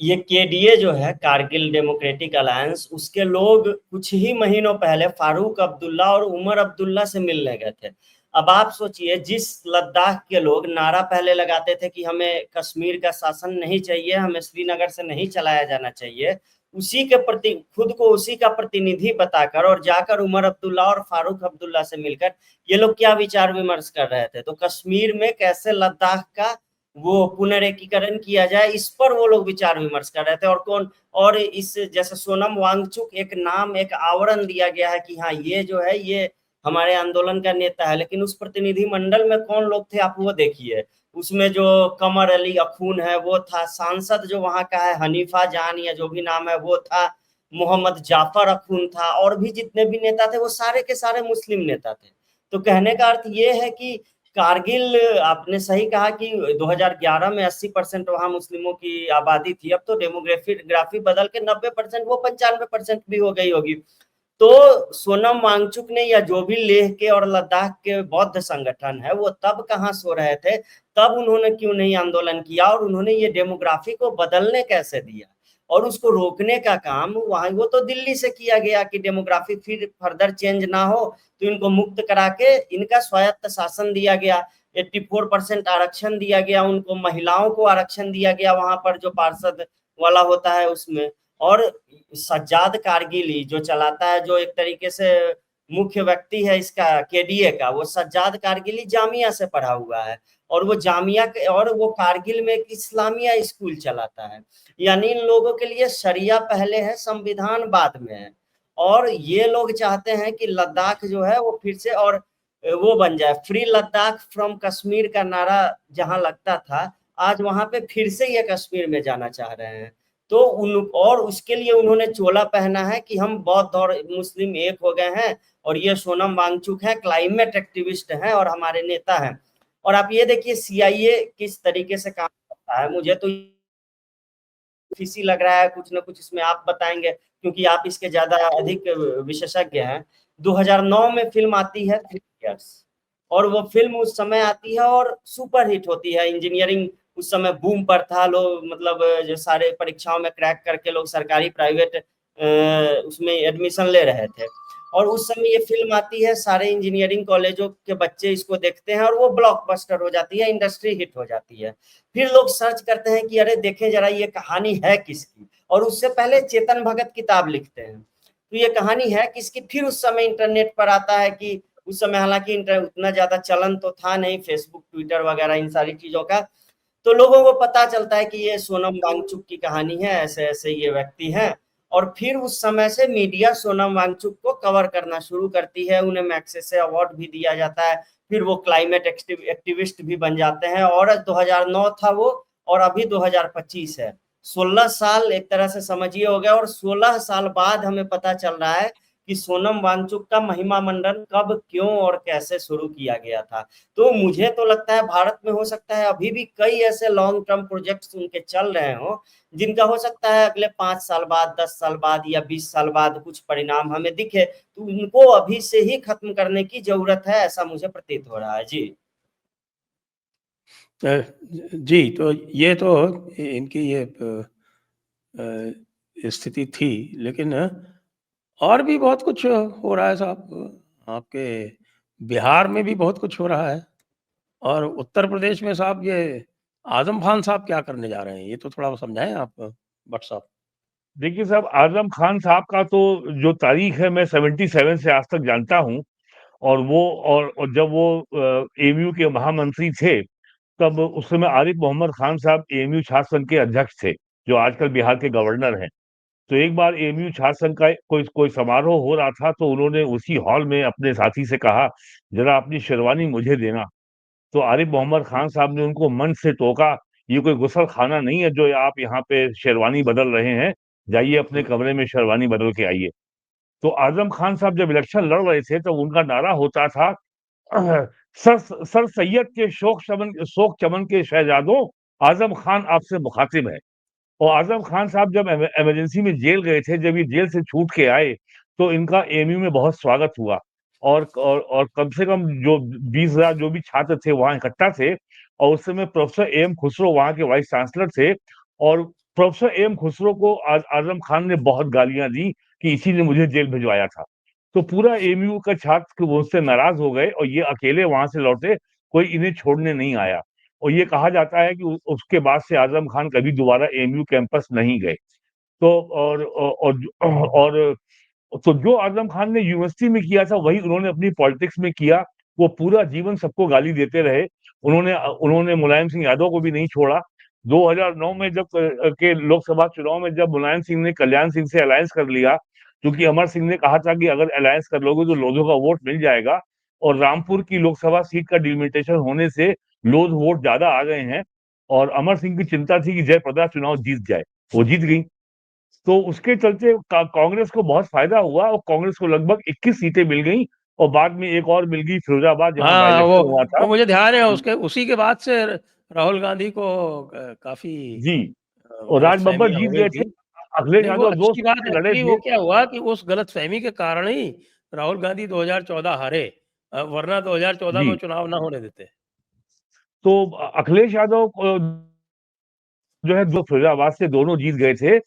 ये केडीए जो है कारगिल डेमोक्रेटिक अलायंस, उसके लोग कुछ ही महीनों पहले फारूक अब्दुल्ला और उमर अब्दुल्ला से मिलने गए थे। अब आप सोचिए, जिस लद्दाख के लोग नारा पहले लगाते थे कि हमें कश्मीर का शासन नहीं चाहिए, हमें श्रीनगर से नहीं चलाया जाना चाहिए, उसी के प्रति खुद को उसी का प्रतिनिधि बताकर और जाकर उमर अब्दुल्ला और फारूक अब्दुल्ला से मिलकर ये लोग क्या विचार विमर्श कर रहे थे? तो कश्मीर में कैसे लद्दाख का वो पुनर्एकीकरण किया जाए, इस पर वो लोग विचार विमर्श कर रहे थे। और इस जैसे सोनम वांगचुक एक नाम, एक आवरण दिया गया है कि हाँ ये जो है ये हमारे आंदोलन का नेता है, लेकिन उस प्रतिनिधि मंडल में कौन लोग थे आप वो देखिए। उसमें जो कमर अली अखून है वो था, सांसद जो वहां का है हनीफा जान या जो भी नाम है वो था, मोहम्मद जाफर अखून था, और भी जितने भी नेता थे वो सारे के सारे मुस्लिम नेता थे। तो कहने का अर्थ ये है कि कारगिल, आपने सही कहा कि 2011 में 80% वहां मुस्लिमों की आबादी थी, अब तो ग्राफी बदल के 90%, वो 95% भी हो गई होगी। तो सोनम वांगचुक ने या जो भी लेह के और लद्दाख के बौद्ध संगठन है वो तब कहाँ सो रहे थे? तब उन्होंने क्यों नहीं आंदोलन किया और उन्होंने ये डेमोग्राफी को बदलने कैसे दिया? और उसको रोकने का काम वहां वो तो दिल्ली से किया गया कि डेमोग्राफी फिर फर्दर चेंज ना हो, तो इनको मुक्त करा के इनका स्वायत्त शासन दिया गया, 84% आरक्षण दिया गया उनको, महिलाओं को आरक्षण दिया गया वहां पर जो पार्षद वाला होता है उसमें। और सज्जाद कारगिली जो चलाता है, जो एक तरीके से मुख्य व्यक्ति है इसका केडीए का, वो सज्जाद कारगिली जामिया से पढ़ा हुआ है और वो वो कारगिल में एक इस्लामिया स्कूल चलाता है। यानी इन लोगों के लिए शरिया पहले है, संविधान बाद में है। और ये लोग चाहते हैं कि लद्दाख जो है वो फिर से और वो बन जाए, फ्री लद्दाख फ्रॉम कश्मीर का नारा जहां लगता था, आज वहां पे फिर से ये कश्मीर में जाना चाह रहे हैं। तो और उसके लिए उन्होंने चोला पहना है कि हम बौद्ध और मुस्लिम एक हो गए हैं, और ये सोनम वांगचुक है, क्लाइमेट एक्टिविस्ट हैं और हमारे नेता हैं। और आप ये देखिए सीआईए किस तरीके से काम करता है, मुझे तो फिशी लग रहा है कुछ ना कुछ, इसमें आप बताएंगे क्योंकि आप इसके ज्यादा अधिक विशेषज्ञ हैं। 2009 में फिल्म आती है 3 इयर्स, और वो फिल्म उस समय आती है और सुपर हिट होती है। इंजीनियरिंग उस समय बूम पर था, लोग मतलब जो सारे परीक्षाओं में क्रैक करके लोग सरकारी प्राइवेट उसमें एडमिशन ले रहे थे, और उस समय ये फिल्म आती है, सारे इंजीनियरिंग कॉलेजों के बच्चे इसको देखते हैं और वो ब्लॉकबस्टर हो जाती है, इंडस्ट्री हिट हो जाती है। फिर लोग सर्च करते हैं कि अरे देखें जरा ये कहानी है किसकी, और उससे पहले चेतन भगत किताब लिखते हैं तो ये कहानी है किसकी। फिर उस समय इंटरनेट पर आता है कि उस समय हालांकि उतना ज्यादा चलन तो था नहीं, फेसबुक ट्विटर वगैरह इन सारी चीजों का, तो लोगों को पता चलता है कि ये सोनम वांगचुक की कहानी है, ऐसे ऐसे ये व्यक्ति हैं। और फिर उस समय से मीडिया सोनम वांगचुक को कवर करना शुरू करती है, उन्हें मैग्सेसे अवार्ड भी दिया जाता है, फिर वो क्लाइमेट एक्टिविस्ट भी बन जाते हैं। और 2009 था वो, और अभी 2025 है, 16 साल एक तरह से समझिए हो गया। और 16 साल बाद हमें पता चल रहा है कि सोनम वांगचुक का महिमा मंडन कब, क्यों और कैसे शुरू किया गया था। तो मुझे तो लगता है भारत में हो सकता है अभी भी कई ऐसे लॉन्ग टर्म प्रोजेक्ट्स उनके चल रहे हो, जिनका हो सकता है अगले 5 साल बाद, 10 साल बाद या 20 साल बाद कुछ परिणाम हमें दिखे, तो उनको अभी से ही खत्म करने की जरूरत है, ऐसा मुझे प्रतीत हो रहा है। जी जी, तो ये तो इनकी ये स्थिति थी, लेकिन और भी बहुत कुछ हो रहा है साहब। आपके बिहार में भी बहुत कुछ हो रहा है, और उत्तर प्रदेश में साहब ये आज़म खान साहब क्या करने जा रहे हैं? ये तो थोड़ा समझाएँ आप भट्ट साहब। देखिए साहब, आज़म खान साहब का तो जो तारीख है मैं 77 से आज तक जानता हूँ, और जब वो एएमयू के महामंत्री थे, तब उस समय आरिफ मोहम्मद खान साहब एएमयू छात्र संघ के अध्यक्ष थे, जो आजकल बिहार के गवर्नर हैं। तो एक बार एएमयू छात्र संघ का कोई कोई समारोह हो रहा था, तो उन्होंने उसी हॉल में अपने साथी से कहा, जरा अपनी शेरवानी मुझे देना। तो आरिफ मोहम्मद खान साहब ने उनको मंच से टोका, ये कोई गुसल खाना नहीं है जो आप यहाँ पे शेरवानी बदल रहे हैं, जाइए अपने कमरे में शेरवानी बदल के आइए। तो आजम खान साहब जब इलेक्शन लड़ रहे थे, तो उनका नारा होता था, सर सैयद के शोक चमन के शहजादों, आजम खान आपसे मुखातिब है। और आजम खान साहब जब इमरजेंसी में जेल गए थे, जब ये जेल से छूट के आए, तो इनका एएमयू में बहुत स्वागत हुआ। और कम से कम जो 20,000 जो भी छात्र थे वहां इकट्ठा थे, और उस समय प्रोफेसर एम खुसरो वहां के वाइस चांसलर थे, और प्रोफेसर एम खुसरो को आजम खान ने बहुत गालियां दी कि इसी ने मुझे जेल भिजवाया था। तो पूरा एएमयू का छात्र उससे नाराज हो गए, और ये अकेले वहां से लौटे, कोई इन्हें छोड़ने नहीं आया। और ये कहा जाता है कि उसके बाद से आजम खान कभी दोबारा एएमयू कैंपस नहीं गए। तो और तो जो आजम खान ने यूनिवर्सिटी में किया था, वही उन्होंने अपनी पॉलिटिक्स में किया। वो पूरा जीवन सबको गाली देते रहे। उन्होंने उन्होंने मुलायम सिंह यादव को भी नहीं छोड़ा। 2009 में जब के लोकसभा चुनाव में जब मुलायम सिंह ने कल्याण सिंह से अलायंस कर लिया, क्योंकि अमर सिंह ने कहा था कि अगर अलायंस कर लोगे तो लोधों का वोट मिल जाएगा, और रामपुर की लोकसभा सीट का डिलिमिटेशन होने से लोध वोट ज्यादा आ गए हैं, और अमर सिंह की चिंता थी कि जयप्रदा चुनाव जीत जाए। वो जीत गई। तो उसके चलते कांग्रेस को बहुत फायदा हुआ, और कांग्रेस को लगभग 21 सीटें मिल गई, और बाद में एक और मिल गई फिरोजाबाद, जहां बाई हाँ, इलेक्शन हुआ था। वो मुझे ध्यान है, उसके उसी के बाद से राहुल गांधी को काफी जी। और राज बब्बर गलतफहमियां हो जीत गई गए थे। थी। अखिलेश नहीं, वो यादव 2 अच्छी बात सीट है। लड़े एक्चुअली वो थे। क्या हुआ कि उस गलतफहमी के कारण ही राहुल गांधी 2014 हारे, वरना 2014 में जी। चुनाव ना होने देते। तो अखिलेश यादव जो है, 2 फिरोजाबाद से दोनों जीत गए थे,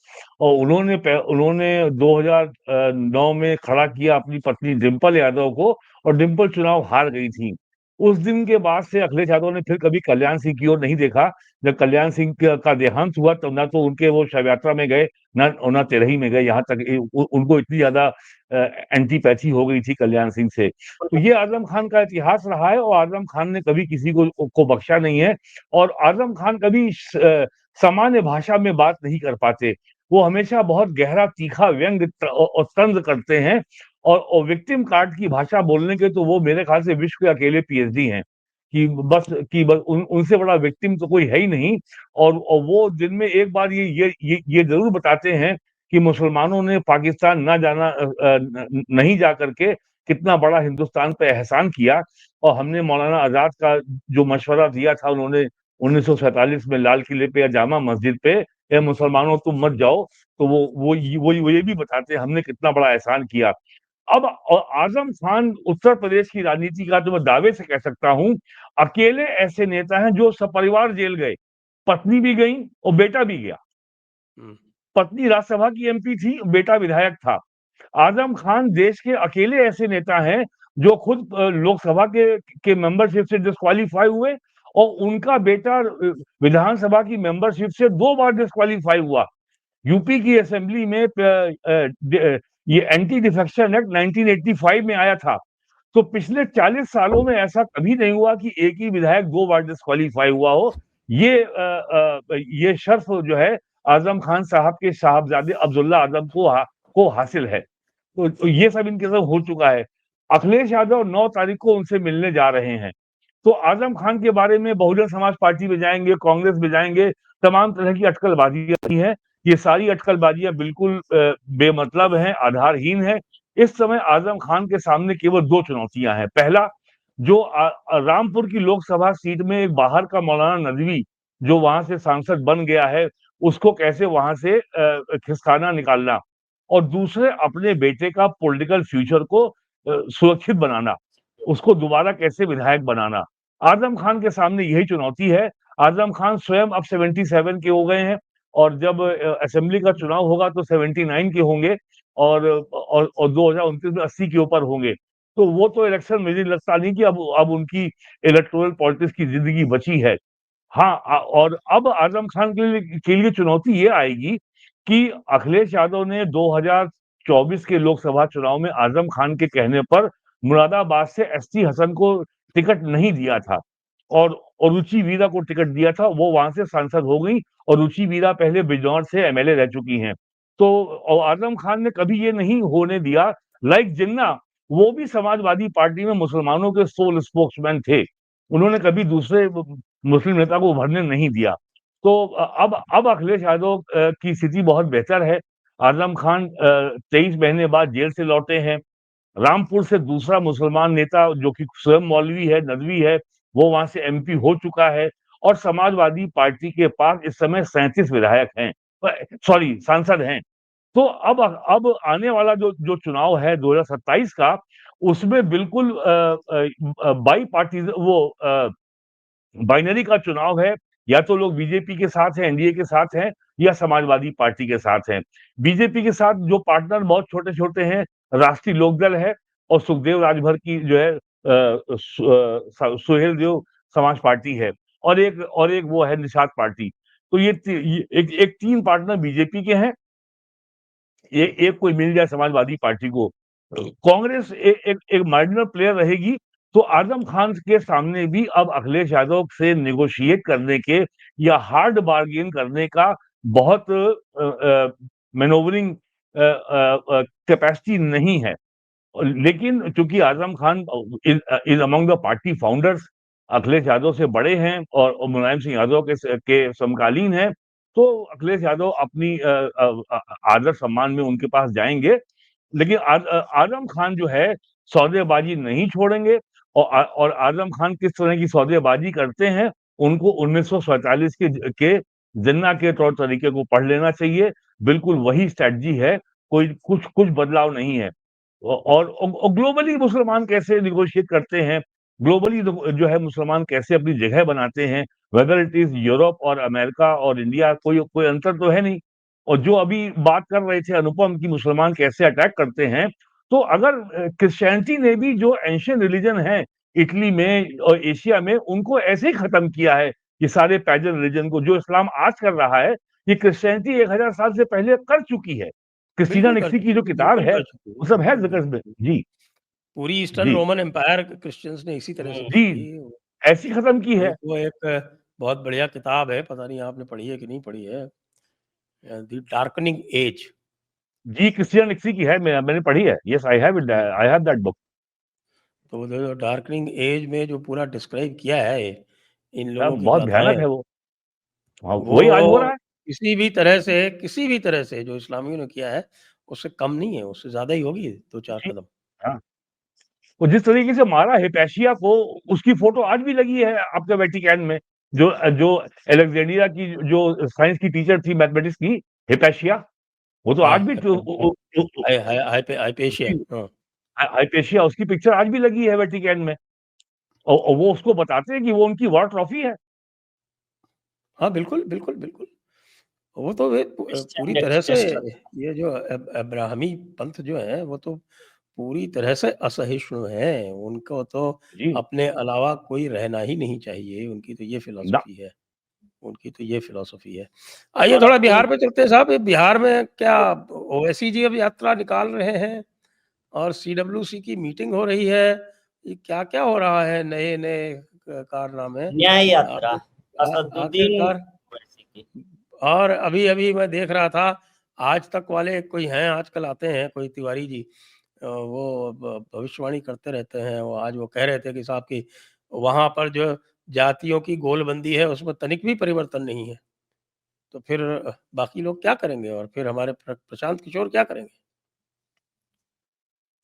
और उन्होंने 2009 में खड़ा किया अपनी पत्नी डिंपल यादव को, और डिंपल चुनाव हार गई थी। उस दिन के बाद से अखिलेश यादव ने फिर कभी कल्याण सिंह की ओर नहीं देखा। जब कल्याण सिंह का देहांत हुआ, तो ना तो उनके वो शव यात्रा में गए, ना तेरही में गए। यहाँ तक उनको इतनी ज्यादा एंटीपैथी हो गई थी कल्याण सिंह से। तो ये आजम खान का इतिहास रहा है, और आजम खान ने कभी किसी को बख्शा नहीं है। और आजम खान कभी सामान्य भाषा में बात नहीं कर पाते। वो हमेशा बहुत गहरा, तीखा व्यंग और तंज करते हैं, और विक्टिम कार्ड की भाषा बोलने के तो वो मेरे ख्याल से विश्व के अकेले पीएचडी हैं, कि बस उनसे बड़ा विक्टिम तो कोई है ही नहीं। और वो दिन में एक बार ये जरूर बताते हैं कि मुसलमानों ने पाकिस्तान नहीं जा करके कितना बड़ा हिंदुस्तान पे एहसान किया। और हमने मौलाना आजाद का जो मशवरा दिया था उन्होंने 1947 में लाल किले पे या जामा मस्जिद पे, "ए मुसलमानों तुम मत जाओ", तो वो ये भी बताते हैं हमने कितना बड़ा एहसान किया। अब आजम खान उत्तर प्रदेश की राजनीति का, तो मैं दावे से कह सकता हूं, अकेले ऐसे नेता हैं जो सपरिवार जेल गए। पत्नी भी गई और बेटा भी गया। पत्नी राज्यसभा की एमपी थी, बेटा विधायक था। आजम खान देश के अकेले ऐसे नेता हैं जो खुद लोकसभा के मेंबरशिप से डिस्क्वालीफाई हुए, और उनका बेटा विधानसभा की मेंबरशिप से 2 बार डिस्क्वालीफाई हुआ। यूपी की असेंबली में ये एंटी डिफेक्शन एक्ट 1985 में आया था। तो पिछले 40 सालों में ऐसा कभी नहीं हुआ कि एक ही विधायक 2 बार डिस्क्वालीफाई हुआ हो। ये शर्फ जो है, आजम खान साहब के साहबजादे अब्दुल्ला आजम को हासिल है। तो ये सब इनके साथ हो चुका है। अखिलेश यादव 9 तारीख को उनसे मिलने जा रहे हैं। तो आजम खान के बारे में बहुजन समाज पार्टी में जाएंगे, कांग्रेस में जाएंगे, तमाम तरह की अटकलबाजियां हैं। ये सारी अटकलबाजियां बिल्कुल बेमतलब हैं, आधारहीन हैं। इस समय आजम खान के सामने केवल 2 चुनौतियां हैं। पहला, जो रामपुर की लोकसभा सीट में एक बाहर का मौलाना नदवी, जो वहां से सांसद बन गया है, उसको कैसे वहां से खिसकाना निकालना। और दूसरे, अपने बेटे का पॉलिटिकल फ्यूचर को सुरक्षित बनाना, उसको दोबारा कैसे विधायक बनाना। आजम खान के सामने यही चुनौती है। आजम खान स्वयं अब 77 के हो गए हैं, और जब असेंबली का चुनाव होगा तो 79 के होंगे, और 2029 में 80 के ऊपर होंगे। तो वो तो इलेक्शन, मुझे लगता नहीं कि अब उनकी इलेक्टोरल पॉलिटिक्स की जिंदगी बची है। हाँ, और अब आजम खान के लिए चुनौती ये आएगी कि अखिलेश यादव ने 2024 के लोकसभा चुनाव में आजम खान के कहने पर मुरादाबाद से एसटी हसन को टिकट नहीं दिया था और रुचि वीरा को टिकट दिया था, वो वहां से सांसद हो गई और रुचि वीरा पहले बिजनौर से एमएलए रह चुकी हैं। तो आजम खान ने कभी ये नहीं होने दिया। लाइक जिन्ना, वो भी समाजवादी पार्टी में मुसलमानों के सोल स्पोक्समैन थे, उन्होंने कभी दूसरे मुस्लिम नेता को उभरने नहीं दिया। तो अब अखिलेश यादव की स्थिति बहुत बेहतर है। आजम खान 23 महीने बाद जेल से लौटे हैं। रामपुर से दूसरा मुसलमान नेता जो कि स्वयं मौलवी है, नदवी है, वो वहां से एमपी हो चुका है और समाजवादी पार्टी के पास इस समय 37 विधायक हैं, सॉरी सांसद हैं। तो अब आने वाला जो जो चुनाव है 2027 का, उसमें बिल्कुल बाई पार्टी वो बाइनरी का चुनाव है। या तो लोग बीजेपी के साथ हैं, एनडीए के साथ हैं, या समाजवादी पार्टी के साथ हैं। बीजेपी के साथ जो पार्टनर बहुत छोटे-छोटे हैं, राष्ट्रीय लोकदल है और सुखदेव राजभर की जो है सुहेलदेव समाज पार्टी है और एक वो है निषाद पार्टी। तो ये एक 3 पार्टनर बीजेपी के हैं, एक कोई मिल जाए समाजवादी पार्टी को। कांग्रेस एक मार्जिनल प्लेयर रहेगी। तो आजम खान के सामने भी अब अखिलेश यादव से नेगोशिएट करने के या हार्ड बार्गेन करने का बहुत मैनोवरिंग कैपेसिटी नहीं है। लेकिन चूंकि Azam Khan is among the party founders, Akhilesh Yadav से बड़े हैं और मुलायम सिंह यादव के समकालीन हैं, तो अखिलेश यादव अपनी आदर सम्मान में उनके पास जाएंगे। लेकिन आजम खान जो है सौदेबाजी नहीं छोड़ेंगे और आजम खान किस तरह की सौदेबाजी करते हैं, उनको 1947 के जिन्ना के तौर तरीके को पढ़ लेना चाहिए। बिल्कुल वही स्ट्रेटजी है, कोई कुछ बदलाव नहीं है। और ग्लोबली मुसलमान कैसे निगोशिएट करते हैं, ग्लोबली जो है मुसलमान कैसे अपनी जगह बनाते हैं, वेदर इट इज यूरोप और अमेरिका और इंडिया, कोई अंतर तो है नहीं। और जो अभी बात कर रहे थे अनुपम की मुसलमान कैसे अटैक करते हैं, तो अगर क्रिश्चियनिटी ने भी जो एंशियंट रिलीजन है इटली में और एशिया में, उनको ऐसे ही खत्म किया है ये सारे पैगन रिलीजन को। जो इस्लाम आज कर रहा है, ये क्रिश्चियनिटी 1000 साल से पहले कर चुकी है। क्रिस्टीना बिल्कुल कर निक्सी की जो चुकी है, किताब बिल्कुल है, कर चुकी है। वो सब है ज़िक्र में। जी, पूरी ईस्टर्न जी, रोमन एम्पायर क्रिश्चियंस ने इसी तरह से हुँ। की जी, थी। ऐसी खत्म की है। एक वो एक बहुत बढ़िया किताब है, पता नहीं आपने पढ़ी है कि नहीं पढ़ी है, द डार्कनिंग एज। जी, क्रिस्टीना निक्सी की है, मैंने पढ़ी है। Yes, I have that book. तो वो डार्कनिंग एज में जो पूरा डिस्क्राइब किया है इन लोगों की बहुत भयानक गाथाएँ, है वो। हाँ, वही आज हो रहा वो है। किसी भी तरह से जो इस्लामियों ने किया है, उससे कम नहीं है, उससे ज़्यादा ही होगी 2-4 जी, कदम। हाँ। वो जिस तरीके से मारा हिपैशिया को, उसकी फोटो आज भी लगी है आपके वेटिकन में। जो जो अलेक्जेंड्रिया की जो साइंस की टीचर थी मैथमेटिक्स की, हिपैशिया, वो तो हाँ, आज भी हाइपेशिया, उसकी हाँ। हाइपेशिया, उसकी पिक्चर आज भी लगी है वेटिकन में। और वो उसको बताते हैं कि वो उनकी वॉर ट्रॉफी है। हाँ, बिल्कुल, बिल्कुल, बिल्कुल। वो तो वे पूरी स्टैंडर्ड तरह से टेस्टर। ये जो अब्राहमी पंथ जो है, वो तो पूरी तरह से असहिष्णु हैं। उनको तो जी, अपने अलावा कोई रहना ही नहीं चाहिए, उनकी तो ये ना, फ़िलॉसफ़ी है। उनकी तो ये फ़िलॉसफ़ी है। आइए थोड़ा उन बिहार पे चलते हैं साहब। ये बिहार में क्या ओवैसी जी अब यात्रा निकाल रहे हैं और सीडब्ल्यूसी की मीटिंग हो रही है। ये क्या-क्या हो रहा है नए-नए कारनामे? न्याय यात्रा, असदुद्दीन आखिरकार ओवैसी की। और अभी-अभी मैं देख रहा था, आज तक वाले कोई हैं, आजकल आते हैं कोई तिवारी जी, वो भविष्यवाणी करते रहते हैं। वो आज वो कह रहे थे कि साहब कि वहाँ पर जो जातियों की गोलबंदी है, उसमें तनिक भी परिवर्तन नहीं है। तो फिर बाकी लोग क्या करेंगे और फिर हमारे प्रशांत किशोर क्या करेंगे?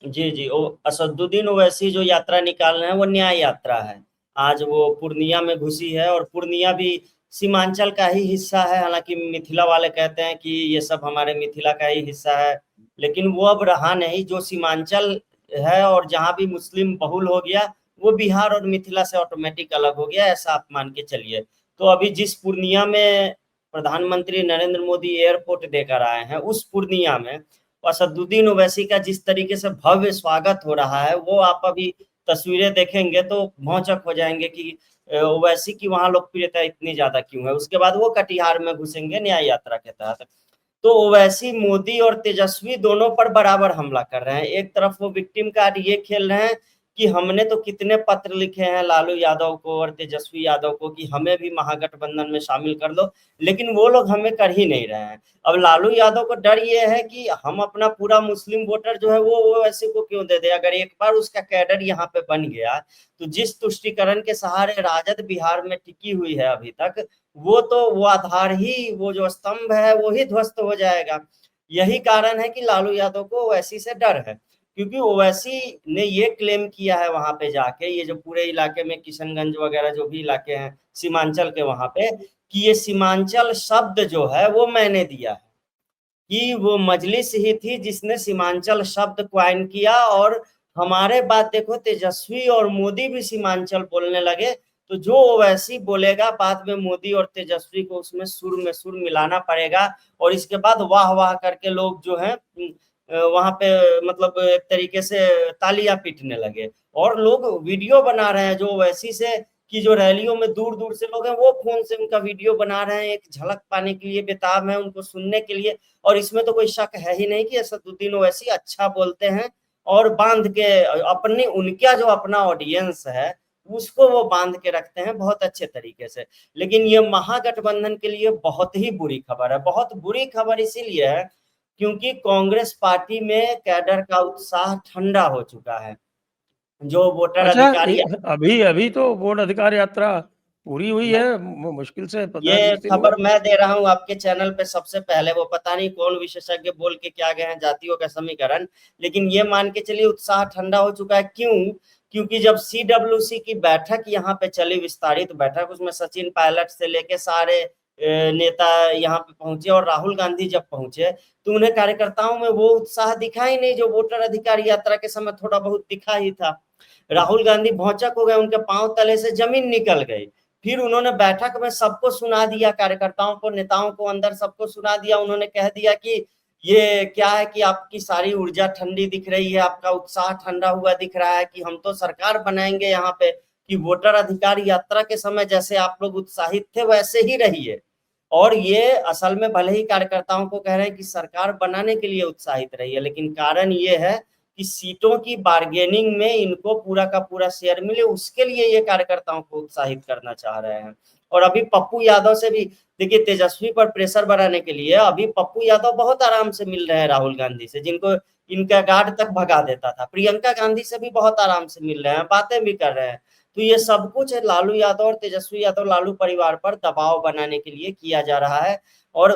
जी, जी। असदुद्दीन ओवैसी जो यात्रा निकाल रहे हैं, वो न्याय यात्रा है। आज वो पूर्णिया में घुसी है और पूर्णिया भी सीमांचल का ही हिस्सा है। हालाँकि मिथिला वाले कहते हैं कि ये सब हमारे मिथिला का ही हिस्सा है, लेकिन वो अब रहा नहीं। जो सीमांचल है और जहाँ भी मुस्लिम बहुल हो गया, वो बिहार और मिथिला से ऑटोमेटिक अलग हो गया, ऐसा आप मान के चलिए। तो अभी जिस पूर्णिया में प्रधानमंत्री नरेंद्र मोदी एयरपोर्ट देकर आए हैं, उस पूर्णिया में असदुद्दीन ओवैसी का जिस तरीके से भव्य स्वागत हो रहा है, वो आप अभी तस्वीरें देखेंगे तो भौंचक हो जाएँगे कि ओवैसी की वहाँ लोकप्रियता इतनी ज़्यादा क्यों है। उसके बाद वो कटिहार में घुसेंगे न्याय यात्रा के तहत। तो ओवैसी मोदी और तेजस्वी दोनों पर बराबर हमला कर रहे हैं। एक तरफ वो विक्टिम कार्ड ये खेल रहे हैं कि हमने तो कितने पत्र लिखे हैं लालू यादव को और तेजस्वी यादव को कि हमें भी महागठबंधन में शामिल कर लो, लेकिन वो लोग हमें कर ही नहीं रहे हैं। अब लालू यादव को डर ये है कि हम अपना पूरा मुस्लिम वोटर जो है वो ऐसे को क्यों दे दे। अगर एक बार उसका कैडर यहाँ पे बन गया तो जिस तुष्टीकरण के सहारे राजद बिहार में टिकी हुई है अभी तक, वो आधार ही, वो जो स्तंभ है वो ही ध्वस्त हो जाएगा। यही कारण है कि लालू यादव को ओवैसी से डर है, क्योंकि ओवैसी ने ये क्लेम किया है वहां पे जाके, ये जो पूरे इलाके में किशनगंज वगैरह जो भी इलाके हैं सीमांचल के वहां पे, कि ये सीमांचल शब्द जो है वो मैंने दिया है, कि वो मजलिस ही थी जिसने सीमांचल शब्द क्वाइन किया। और हमारे बात देखो तेजस्वी और मोदी भी सीमांचल बोलने लगे, तो जो ओवैसी बोलेगा बाद में मोदी और तेजस्वी को उसमें सुर में सुर मिलाना पड़ेगा, और इसके बाद वाह वाह करके लोग जो है वहां पे मतलब एक तरीके से तालियां पीटने लगे। और लोग वीडियो बना रहे हैं जो ओवैसी से, कि जो रैलियों में दूर दूर से लोग हैं वो फोन से उनका वीडियो बना रहे हैं, एक झलक पाने के लिए बेताब है उनको सुनने के लिए। और इसमें तो कोई शक है ही नहीं कि असदुद्दीन ओवैसी अच्छा बोलते हैं, और बांध के अपनी उनका जो अपना ऑडियंस है उसको वो बांध के रखते हैं बहुत अच्छे तरीके से। लेकिन ये महागठबंधन के लिए बहुत ही बुरी खबर है। बहुत बुरी खबर इसीलिए है क्योंकि कांग्रेस पार्टी में कैडर का उत्साह ठंडा हो चुका है। जो वोटर अच्छा, अधिकारी, अभी अभी तो वोट अधिकार यात्रा पूरी हुई है, मुश्किल से 15-20 ये दिन हुए। खबर मैं दे रहा हूँ आपके चैनल पे सबसे पहले। वो पता नहीं कौन विशेषज्ञ बोल के क्या गए हैं, जातियों का समीकरण, लेकिन ये मान के चलिए उत्साह ठंडा हो चुका है। क्यों? क्योंकि जब CWC की बैठक यहाँ पे चली, विस्तारित बैठक, उसमें सचिन पायलट से लेके सारे नेता यहाँ पे पहुंचे, और राहुल गांधी जब पहुंचे तो उन्हें कार्यकर्ताओं में वो उत्साह दिखा ही नहीं जो वोटर अधिकार यात्रा के समय थोड़ा बहुत दिखा ही था। राहुल गांधी भौचक हो गए, उनके पांव तले से जमीन निकल गई। फिर उन्होंने बैठक में सबको सुना दिया, कार्यकर्ताओं को, नेताओं को, अंदर सबको सुना दिया। उन्होंने कह दिया कि ये क्या है कि आपकी सारी ऊर्जा ठंडी दिख रही है, आपका उत्साह ठंडा हुआ दिख रहा है, कि हम तो सरकार बनाएंगे यहाँ पे, कि वोटर अधिकार यात्रा के समय जैसे आप लोग उत्साहित थे वैसे ही रहिए। और ये असल में भले ही कार्यकर्ताओं को कह रहे हैं कि सरकार बनाने के लिए उत्साहित रहिए, लेकिन कारण ये है कि सीटों की बार्गेनिंग में इनको पूरा का पूरा शेयर मिले, उसके लिए ये कार्यकर्ताओं को उत्साहित करना चाह रहे हैं। और अभी पप्पू यादव से भी देखिए, तेजस्वी पर प्रेशर बनाने के लिए अभी पप्पू यादव बहुत आराम से मिल रहे हैं राहुल गांधी से, जिनको इनका गार्ड तक भगा देता था। प्रियंका गांधी से भी बहुत आराम से मिल रहे हैं, बातें भी कर रहे हैं। तो ये सब कुछ लालू यादव और तेजस्वी यादव लालू परिवार पर दबाव बनाने के लिए किया जा रहा है। और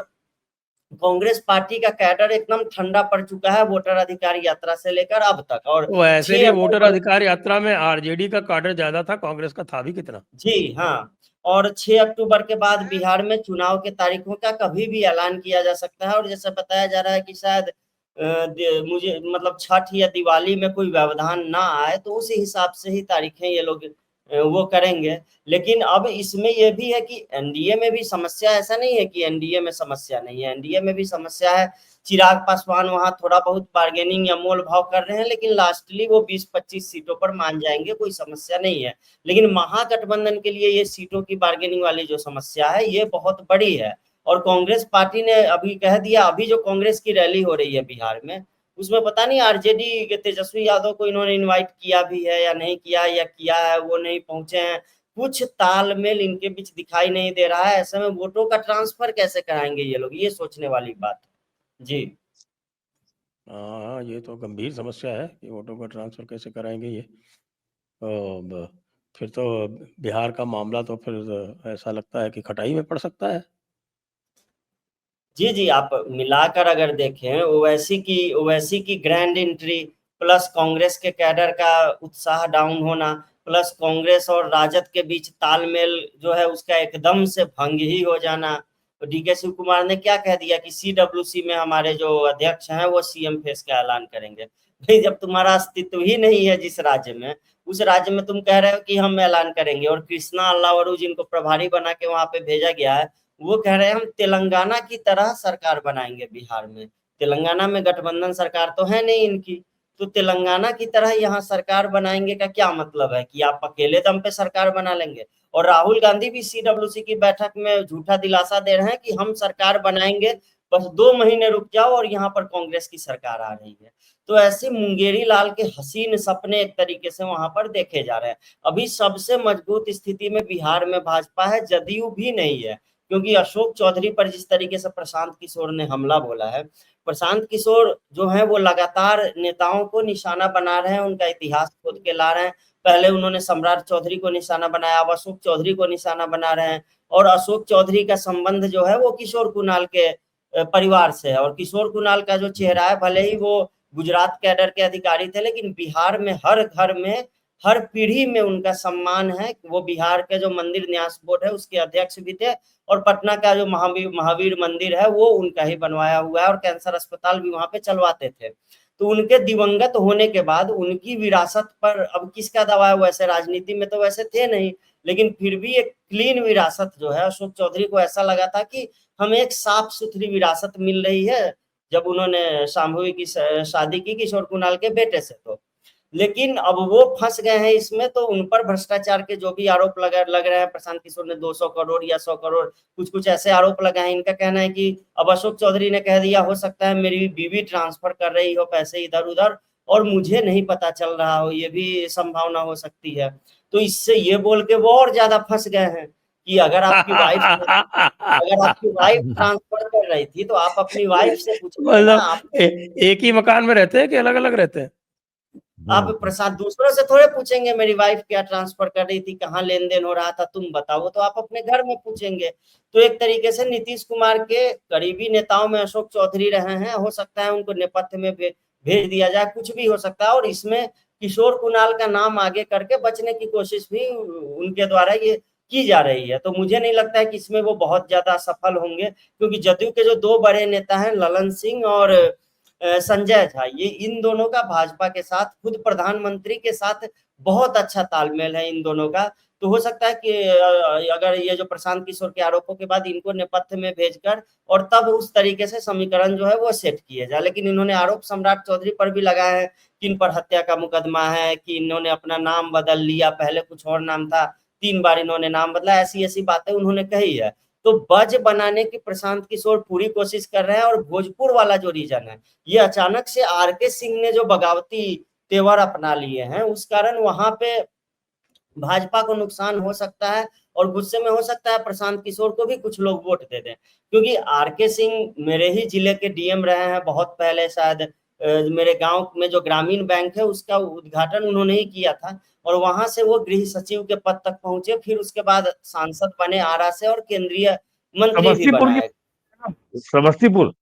कांग्रेस पार्टी का कैडर एकदम ठंडा पड़ चुका है वोटर अधिकार यात्रा से लेकर अब तक। और तो ऐसे 6 भी वोटर अक्टूबर, अधिकार यात्रा में आरजेडी का काडर ज्यादा था, कांग्रेस का था भी कितना। जी हाँ, और 6 अक्टूबर के बाद बिहार में चुनाव के तारीखों का कभी भी ऐलान किया जा सकता है। और जैसे बताया जा रहा है कि शायद मुझे मतलब छठ या दिवाली में कोई व्यवधान ना आए, तो उस हिसाब से ही तारीखें ये लोग वो करेंगे। लेकिन अब इसमें यह भी है कि एनडीए में भी समस्या, ऐसा नहीं है कि एनडीए में समस्या नहीं है, एनडीए में भी समस्या है। चिराग पासवान वहां थोड़ा बहुत बार्गेनिंग या मोल भाव कर रहे हैं, लेकिन लास्टली वो 20-25 सीटों पर मान जाएंगे, कोई समस्या नहीं है। लेकिन महागठबंधन के लिए ये सीटों की बार्गेनिंग वाली जो समस्या है ये बहुत बड़ी है। और कांग्रेस पार्टी ने अभी कह दिया, अभी जो कांग्रेस की रैली हो रही है बिहार में, उसमें पता नहीं आरजेडी के तेजस्वी यादव को इन्होंने इनवाइट किया भी है या नहीं किया, या किया है वो नहीं पहुंचे हैं। कुछ तालमेल इनके बीच दिखाई नहीं दे रहा है। ऐसे में वोटों का ट्रांसफर कैसे कराएंगे ये लोग, ये सोचने वाली बात है। जी हाँ, ये तो गंभीर समस्या है कि वोटों का ट्रांसफर कैसे कराएंगे ये। फिर तो बिहार का मामला तो फिर ऐसा लगता है कि खटाई में पड़ सकता है। जी जी, आप मिलाकर अगर देखें, ओवैसी की ग्रैंड एंट्री, प्लस कांग्रेस के कैडर का उत्साह डाउन होना, प्लस कांग्रेस और राजद के बीच तालमेल जो है उसका एकदम से भंग ही हो जाना। तो डीके शिव कुमार ने क्या कह दिया कि CWC में हमारे जो अध्यक्ष हैं वो CM फेस का ऐलान करेंगे। भाई, जब तुम्हारा अस्तित्व ही नहीं है जिस राज्य में, उस राज्य में तुम कह रहे हो कि हम ऐलान करेंगे। और कृष्णा अल्लावरू जिनको प्रभारी बना के वहां पे भेजा गया है, वो कह रहे हैं हम तेलंगाना की तरह सरकार बनाएंगे बिहार में। तेलंगाना में गठबंधन सरकार तो है नहीं इनकी, तो तेलंगाना की तरह यहाँ सरकार बनाएंगे का क्या मतलब है कि आप अकेले दम पे सरकार बना लेंगे। और राहुल गांधी भी CWC की बैठक में झूठा दिलासा दे रहे हैं कि हम सरकार बनाएंगे, बस 2 महीने रुक जाओ और यहाँ पर कांग्रेस की सरकार आ रही है। तो ऐसे मुंगेरी लाल के हसीन सपने एक तरीके से वहां पर देखे जा रहे हैं। अभी सबसे मजबूत स्थिति में बिहार में भाजपा है, जदयू भी नहीं है, क्योंकि अशोक चौधरी पर जिस तरीके से प्रशांत किशोर ने हमला बोला है, प्रशांत किशोर जो है वो लगातार नेताओं को निशाना बना रहे हैं, उनका इतिहास खोद के ला रहे हैं। पहले उन्होंने सम्राट चौधरी को निशाना बनाया, अब अशोक चौधरी को निशाना बना रहे हैं। और अशोक चौधरी का संबंध जो है वो किशोर कुणाल के परिवार से है। और किशोर कुणाल का जो चेहरा है, भले ही वो गुजरात कैडर के अधिकारी थे, लेकिन बिहार में हर घर में, हर पीढ़ी में उनका सम्मान है। वो बिहार के जो मंदिर न्यास बोर्ड है उसके अध्यक्ष भी थे, और पटना का जो महावीर मंदिर है वो उनका ही बनवाया हुआ है, और कैंसर अस्पताल भी वहां पे चलवाते थे। तो उनके दिवंगत होने के बाद उनकी विरासत पर अब किसका दावा है? वैसे राजनीति में तो वैसे थे नहीं, लेकिन फिर भी एक क्लीन विरासत जो है, अशोक चौधरी को ऐसा लगा था कि हमें एक साफ सुथरी विरासत मिल रही है, जब उन्होंने शांभवी की शादी की किशोर कुणाल के बेटे से। तो लेकिन अब वो फंस गए हैं इसमें, तो उन पर भ्रष्टाचार के जो भी आरोप लग रहे हैं, प्रशांत किशोर ने 200 करोड़ या 100 करोड़ कुछ ऐसे आरोप लगाए हैं। इनका कहना है कि अब अशोक चौधरी ने कह दिया, हो सकता है मेरी बीवी ट्रांसफर कर रही हो पैसे इधर उधर और मुझे नहीं पता चल रहा हो, ये भी संभावना हो सकती है। तो इससे ये बोल के वो और ज्यादा फंस गए हैं कि अगर आपकी वाइफ ट्रांसफर कर रही थी तो आप अपनी वाइफ से पूछिए ना। मतलब आप एक ही मकान में रहते हैं कि अलग अलग रहते हैं? आप प्रसाद दूसरों से थोड़े पूछेंगे मेरी वाइफ क्या ट्रांसफर कर रही थी, कहाँ लेन देन हो रहा था, तुम बताओ। तो आप अपने घर में पूछेंगे। तो एक तरीके से नीतीश कुमार के करीबी नेताओं में अशोक चौधरी रहे हैं, हो सकता है उनको नेपथ्य में भेज दिया जाए, कुछ भी हो सकता है। और इसमें किशोर कुणाल का नाम आगे करके बचने की कोशिश भी उनके द्वारा ये की जा रही है। तो मुझे नहीं लगता है कि इसमें वो बहुत ज्यादा सफल होंगे, क्योंकि जदयू के जो 2 बड़े नेता हैं, ललन सिंह और संजय झा, ये इन दोनों का भाजपा के साथ, खुद प्रधानमंत्री के साथ बहुत अच्छा तालमेल है इन दोनों का। तो हो सकता है कि अगर ये जो प्रशांत किशोर के आरोपों के बाद इनको नेपथ्य में भेजकर और तब उस तरीके से समीकरण जो है वो सेट किए जाए। लेकिन इन्होंने आरोप सम्राट चौधरी पर भी लगाए हैं कि इन पर हत्या का मुकदमा है, कि इन्होंने अपना नाम बदल लिया, पहले कुछ और नाम था, 3 बार इन्होंने नाम बदला, ऐसी ऐसी बातें उन्होंने कही है। तो बज बनाने की प्रशांत किशोर पूरी कोशिश कर रहे हैं। और भोजपुर वाला जो रीजन है, ये अचानक से आरके सिंह ने जो बगावती तेवर अपना लिए हैं, उस कारण वहां पे भाजपा को नुकसान हो सकता है। और गुस्से में हो सकता है प्रशांत किशोर को भी कुछ लोग वोट दे दें, क्योंकि आरके सिंह मेरे ही जिले के डीएम रहे हैं बहुत पहले। शायद मेरे गांव में जो ग्रामीण बैंक है उसका उद्घाटन उन्होंने ही किया था, और वहां से वो गृह सचिव के पद तक पहुंचे, फिर उसके बाद सांसद बने आरा से और केंद्रीय मंत्री भी बनाए। समस्तीपुर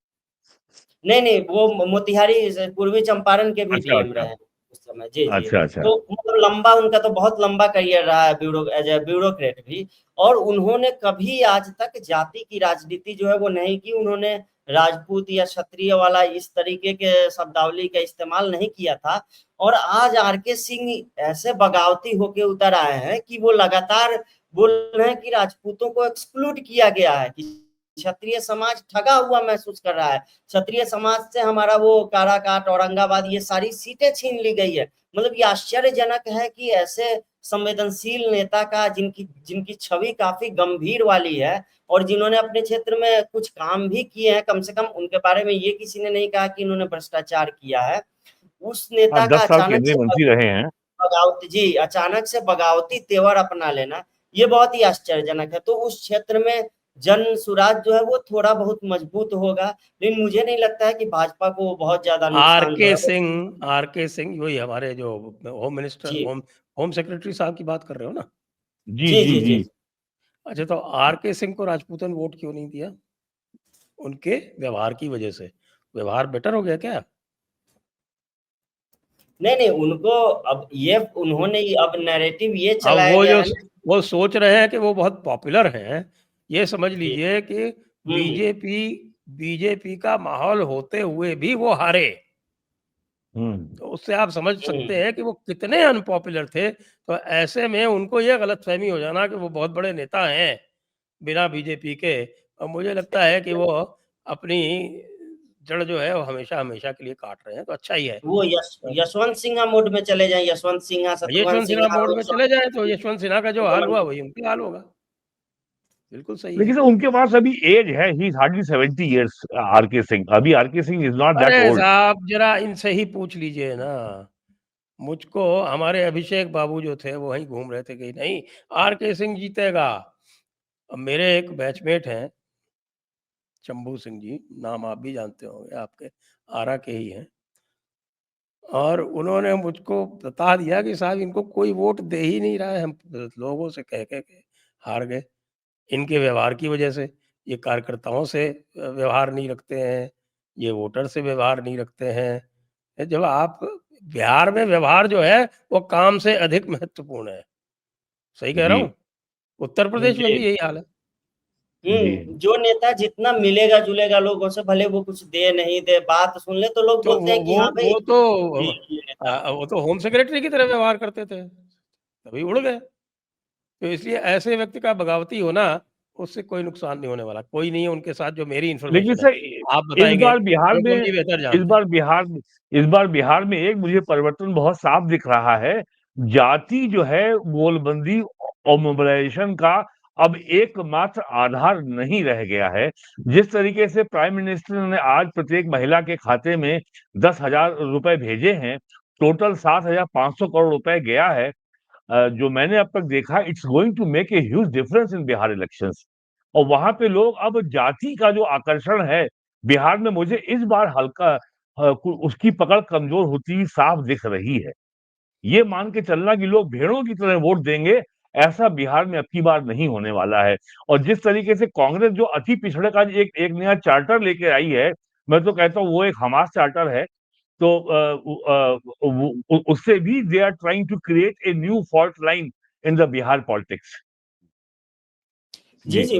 नहीं, वो मोतिहारी पूर्वी चंपारण के भी डीएम अच्छा रहे हैं उस समय। जी। अच्छा तो मतलब लंबा, उनका तो बहुत लंबा करियर रहा है एज ए ब्यूरोक्रेट भी। और उन्होंने कभी आज तक जाति की राजनीति जो है वो नहीं की। उन्होंने राजपूत या क्षत्रिय वाला इस तरीके के शब्दावली का इस्तेमाल नहीं किया था। और आज आरके सिंह ऐसे बगावती होके उतर आए हैं कि वो लगातार बोल रहे हैं कि राजपूतों को एक्सक्लूड किया गया है, कि क्षत्रिय समाज ठगा हुआ महसूस कर रहा है, क्षत्रिय समाज से हमारा वो काराकाट, औरंगाबाद, ये सारी सीटें छीन ली गई है। मतलब ये आश्चर्यजनक है कि ऐसे संवेदनशील नेता का, जिनकी छवि काफी गंभीर वाली है और जिन्होंने अपने क्षेत्र में कुछ काम भी किए हैं, कम से कम उनके बारे में ये किसी ने नहीं कहा कि इन्होंने भ्रष्टाचार किया है, उस नेता का 10 साल अचानक केंद्रीय से मंत्री रहे हैं। अचानक से बगावती तेवर अपना लेना, ये बहुत ही आश्चर्यजनक है। तो उस क्षेत्र में जन सुराज जो है वो थोड़ा बहुत मजबूत होगा, लेकिन मुझे नहीं लगता है कि भाजपा को बहुत ज्यादा नुकसान जो है। आरके सिंह वही हमारे जो होम मिनिस्टर, जी होम सेक्रेटरी साहब की बात कर रहे हो ना? जी जी जी जी जी जी अच्छा, तो आरके सिंह को राजपूतन वोट क्यों नहीं दिया? उनके व्यवहार की वजह से। व्यवहार बेटर हो गया क्या? नहीं, उनको अब ये उन्होंने अब नैरेटिव ये अब चलाया वो गया जो है ना। वो सोच रहे हैं कि वो बहुत पॉपुलर हैं, ये समझ लीजिए कि हम्म बीजेपी का माहौल होते हुए भी वो हारे। हम्म तो उससे आप समझ सकते हैं कि वो कितने अनपॉपुलर थे। तो ऐसे में उनको ये गलतफहमी हो जाना कि वो बहुत बड़े नेता हैं बिना बीजेपी के, और मुझे लगता है कि वो अपनी जड़ जो है वो हमेशा के लिए काट रहे हैं, तो अच्छा ही है। वो यशवंत सिन्हा मोड में चले जाएं, यशवंत सिन्हा, शत्रुघ्न यशवंत सिन्हा सिन्हा, मोड में चले जाए तो यशवंत सिन्हा का जो हाल हुआ वही उनका हाल होगा। बिल्कुल सही लेकिन है। सर उनके पास अभी एज है, ही is hardly 70 years, RK Singh. अभी RK Singh is not that अरे ओल्ड। साहब जरा इनसे ही पूछ लीजिए ना, मुझको हमारे अभिषेक बाबू जो थे वो वहीं घूम रहे थे कि नहीं आरके सिंह जीतेगा। अब मेरे एक बैचमेट हैं शंभू सिंह जी, नाम आप भी जानते होंगे, आपके आरा के ही हैं, और उन्होंने मुझको बता दिया कि साहब इनको कोई वोट दे ही नहीं रहा है, हम लोगों से कह के हार गए इनके व्यवहार की वजह से। ये कार्यकर्ताओं से व्यवहार नहीं रखते हैं, ये वोटर से व्यवहार नहीं रखते हैं। जब आप बिहार में व्यवहार जो है वो काम से अधिक महत्वपूर्ण है। सही कह रहा जी हूँ? उत्तर प्रदेश में जी भी यही हाल है। जी। जो नेता जितना मिलेगा जुलेगा लोगों से, भले वो कुछ दे नहीं दे, बात सुन ले, तो लोग तो बोलते हैं कि हाँ भाई वो तो ये नेता है। वो तो होम सेक्रेटरी की तरह व्यवहार करते थे, तभी उड़ गए। तो इसलिए ऐसे व्यक्ति का बगावती होना, उससे कोई नुकसान नहीं होने वाला। कोई नहीं है उनके साथ जो मेरी लेकिन इन्फॉर्मेशन है। सर आप इस बताएँगे, बार बिहार अनुपम में जी बेहतर इस जानते हैं। बार बिहार में इस बार बिहार में एक मुझे परिवर्तन बहुत साफ दिख रहा है। जाति जो है गोलबंदी और मोबिलाइजेशन का अब एकमात्र आधार नहीं रह गया है। जिस तरीके से प्राइम मिनिस्टर ने आज प्रत्येक महिला के खाते में 10,000 रुपए भेजे हैं, टोटल 7,500 करोड़ रुपए गया है। जो मैंने अब तक देखा, it's going to make a huge difference in Bihar elections. और वहां पे लोग अब जाति का जो आकर्षण है बिहार में, मुझे इस बार हल्का उसकी पकड़ कमजोर होती हुई साफ दिख रही है। ये मान के चलना कि लोग भेड़ों की तरह वोट देंगे, ऐसा बिहार में अब की बार नहीं होने वाला है। और जिस तरीके से कांग्रेस जो अति पिछड़े का एक एक नया चार्टर लेके आई है, मैं तो कहता हूँ वो एक हमास चार्टर है। तो उससे भी they are trying to create a new fault line in the Bihar politics. जी, जी जी,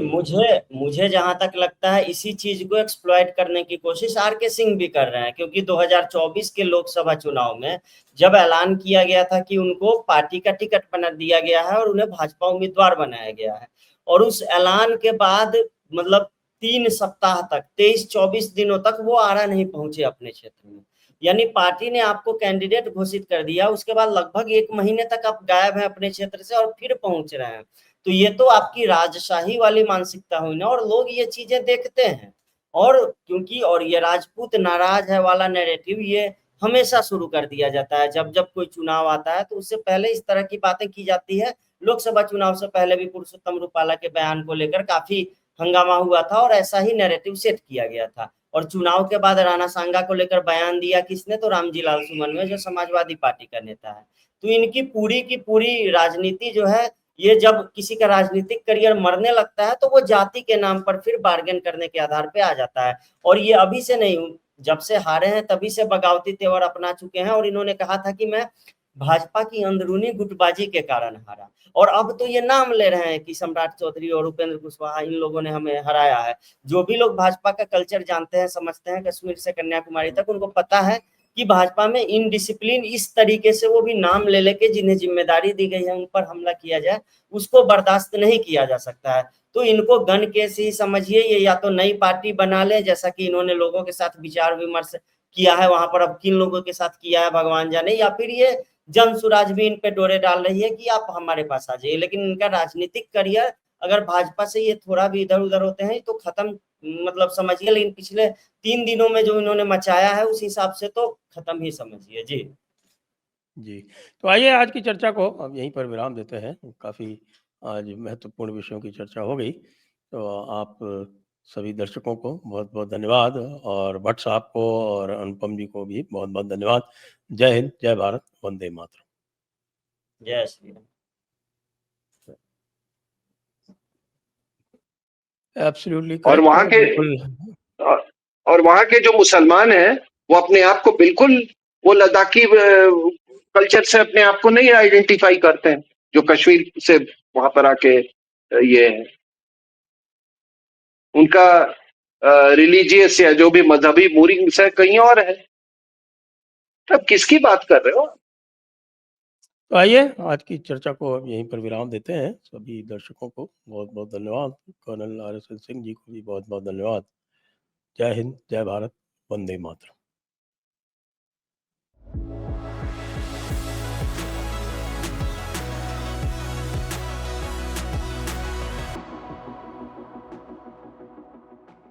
मुझे जहाँ तक लगता है इसी चीज़ को एक्सप्लॉइट करने की कोशिश आरके सिंह भी कर रहे हैं, क्योंकि 2024 के लोकसभा चुनाव में जब ऐलान किया गया था कि उनको पार्टी का टिकट बना दिया गया है और उन्हें भाजपा उम्मीदवार बनाया गया है, और उस ऐलान के बाद मतलब 3 सप्ताह तक 23-24 दिनों तक वो आरा नहीं पहुंचे अपने क्षेत्र में। यानी पार्टी ने आपको कैंडिडेट घोषित कर दिया, उसके बाद लगभग 1 महीने तक आप गायब हैं अपने क्षेत्र से और फिर पहुंच रहे हैं। तो ये तो आपकी राजशाही वाली मानसिकता हुई ना, और लोग ये चीजें देखते हैं। और क्योंकि और ये राजपूत नाराज है वाला नैरेटिव ये हमेशा शुरू कर दिया जाता है, जब जब कोई चुनाव आता है तो उससे पहले इस तरह की बातें की जाती है। लोकसभा चुनाव से पहले भी पुरुषोत्तम रूपाला के बयान को लेकर काफी हंगामा हुआ था और ऐसा ही नैरेटिव सेट किया गया था। और चुनाव के बाद राणा सांगा को लेकर बयान दिया किसने, तो रामजी लाल सुमन, जो समाजवादी पार्टी का नेता है। तो इनकी पूरी की पूरी राजनीति जो है, ये जब किसी का राजनीतिक करियर मरने लगता है तो वो जाति के नाम पर फिर बार्गेन करने के आधार पे आ जाता है। और ये अभी से नहीं, जब से हारे हैं तभी से बगावती तेवर अपना चुके हैं। और इन्होंने कहा था कि मैं भाजपा की अंदरूनी गुटबाजी के कारण हारा, और अब तो ये नाम ले रहे हैं कि सम्राट चौधरी और उपेंद्र कुशवाहा इन लोगों ने हमें हराया है। जो भी लोग भाजपा का कल्चर जानते हैं, समझते हैं, कश्मीर से कन्याकुमारी तक, उनको पता है कि भाजपा में इनडिसिप्लिन इस तरीके से वो भी नाम ले लेके जिन्हें जिम्मेदारी दी गई है उन पर हमला किया जाए, उसको बर्दाश्त नहीं किया जा सकता है। तो इनको गन केस ही समझिए, ये या तो नई पार्टी बना ले, जैसा कि इन्होंने लोगों के साथ विचार विमर्श किया है, वहां पर अब किन लोगों के साथ किया है भगवान जाने, या फिर ये जन सुराज भी इन पे डोरे डाल रही है कि आप हमारे पास आ जाइए। लेकिन इनका राजनीतिक करियर अगर भाजपा से ये थोड़ा भी इधर उधर होते हैं तो खत्म, मतलब समझिए। लेकिन पिछले 3 दिनों में जो इन्होंने मचाया है उस हिसाब से तो खत्म ही समझिए। जी जी, तो आइए आज की चर्चा को अब यहीं पर विराम देते हैं। काफ़ी आज महत्वपूर्ण विषयों की चर्चा हो गई। तो आप सभी दर्शकों को बहुत-बहुत धन्यवाद और भट्ट साहब को और अनुपम जी को भी बहुत-बहुत धन्यवाद। जय हिंद, जय भारत, वंदे मातरम। जय श्री राम। एब्सोल्युटली और करेक्ट वहां है, के बिल्कुल। और वहां के जो मुसलमान हैं वो अपने आप को बिल्कुल वो लद्दाखी कल्चर से अपने आप को नहीं आइडेंटिफाई करते हैं, जो कश्मीर से वहां पर आके ये है उनका रिलीजियस या जो भी मजहबी मूरिंग्स है कहीं और है। तब किसकी बात कर रहे हो? तो आइए आज की चर्चा को अब यहीं पर विराम देते हैं। सभी दर्शकों को बहुत-बहुत धन्यवाद। कर्नल आरएसएन सिंह जी को भी बहुत-बहुत धन्यवाद। जय हिंद, जय भारत, वंदे मातरम।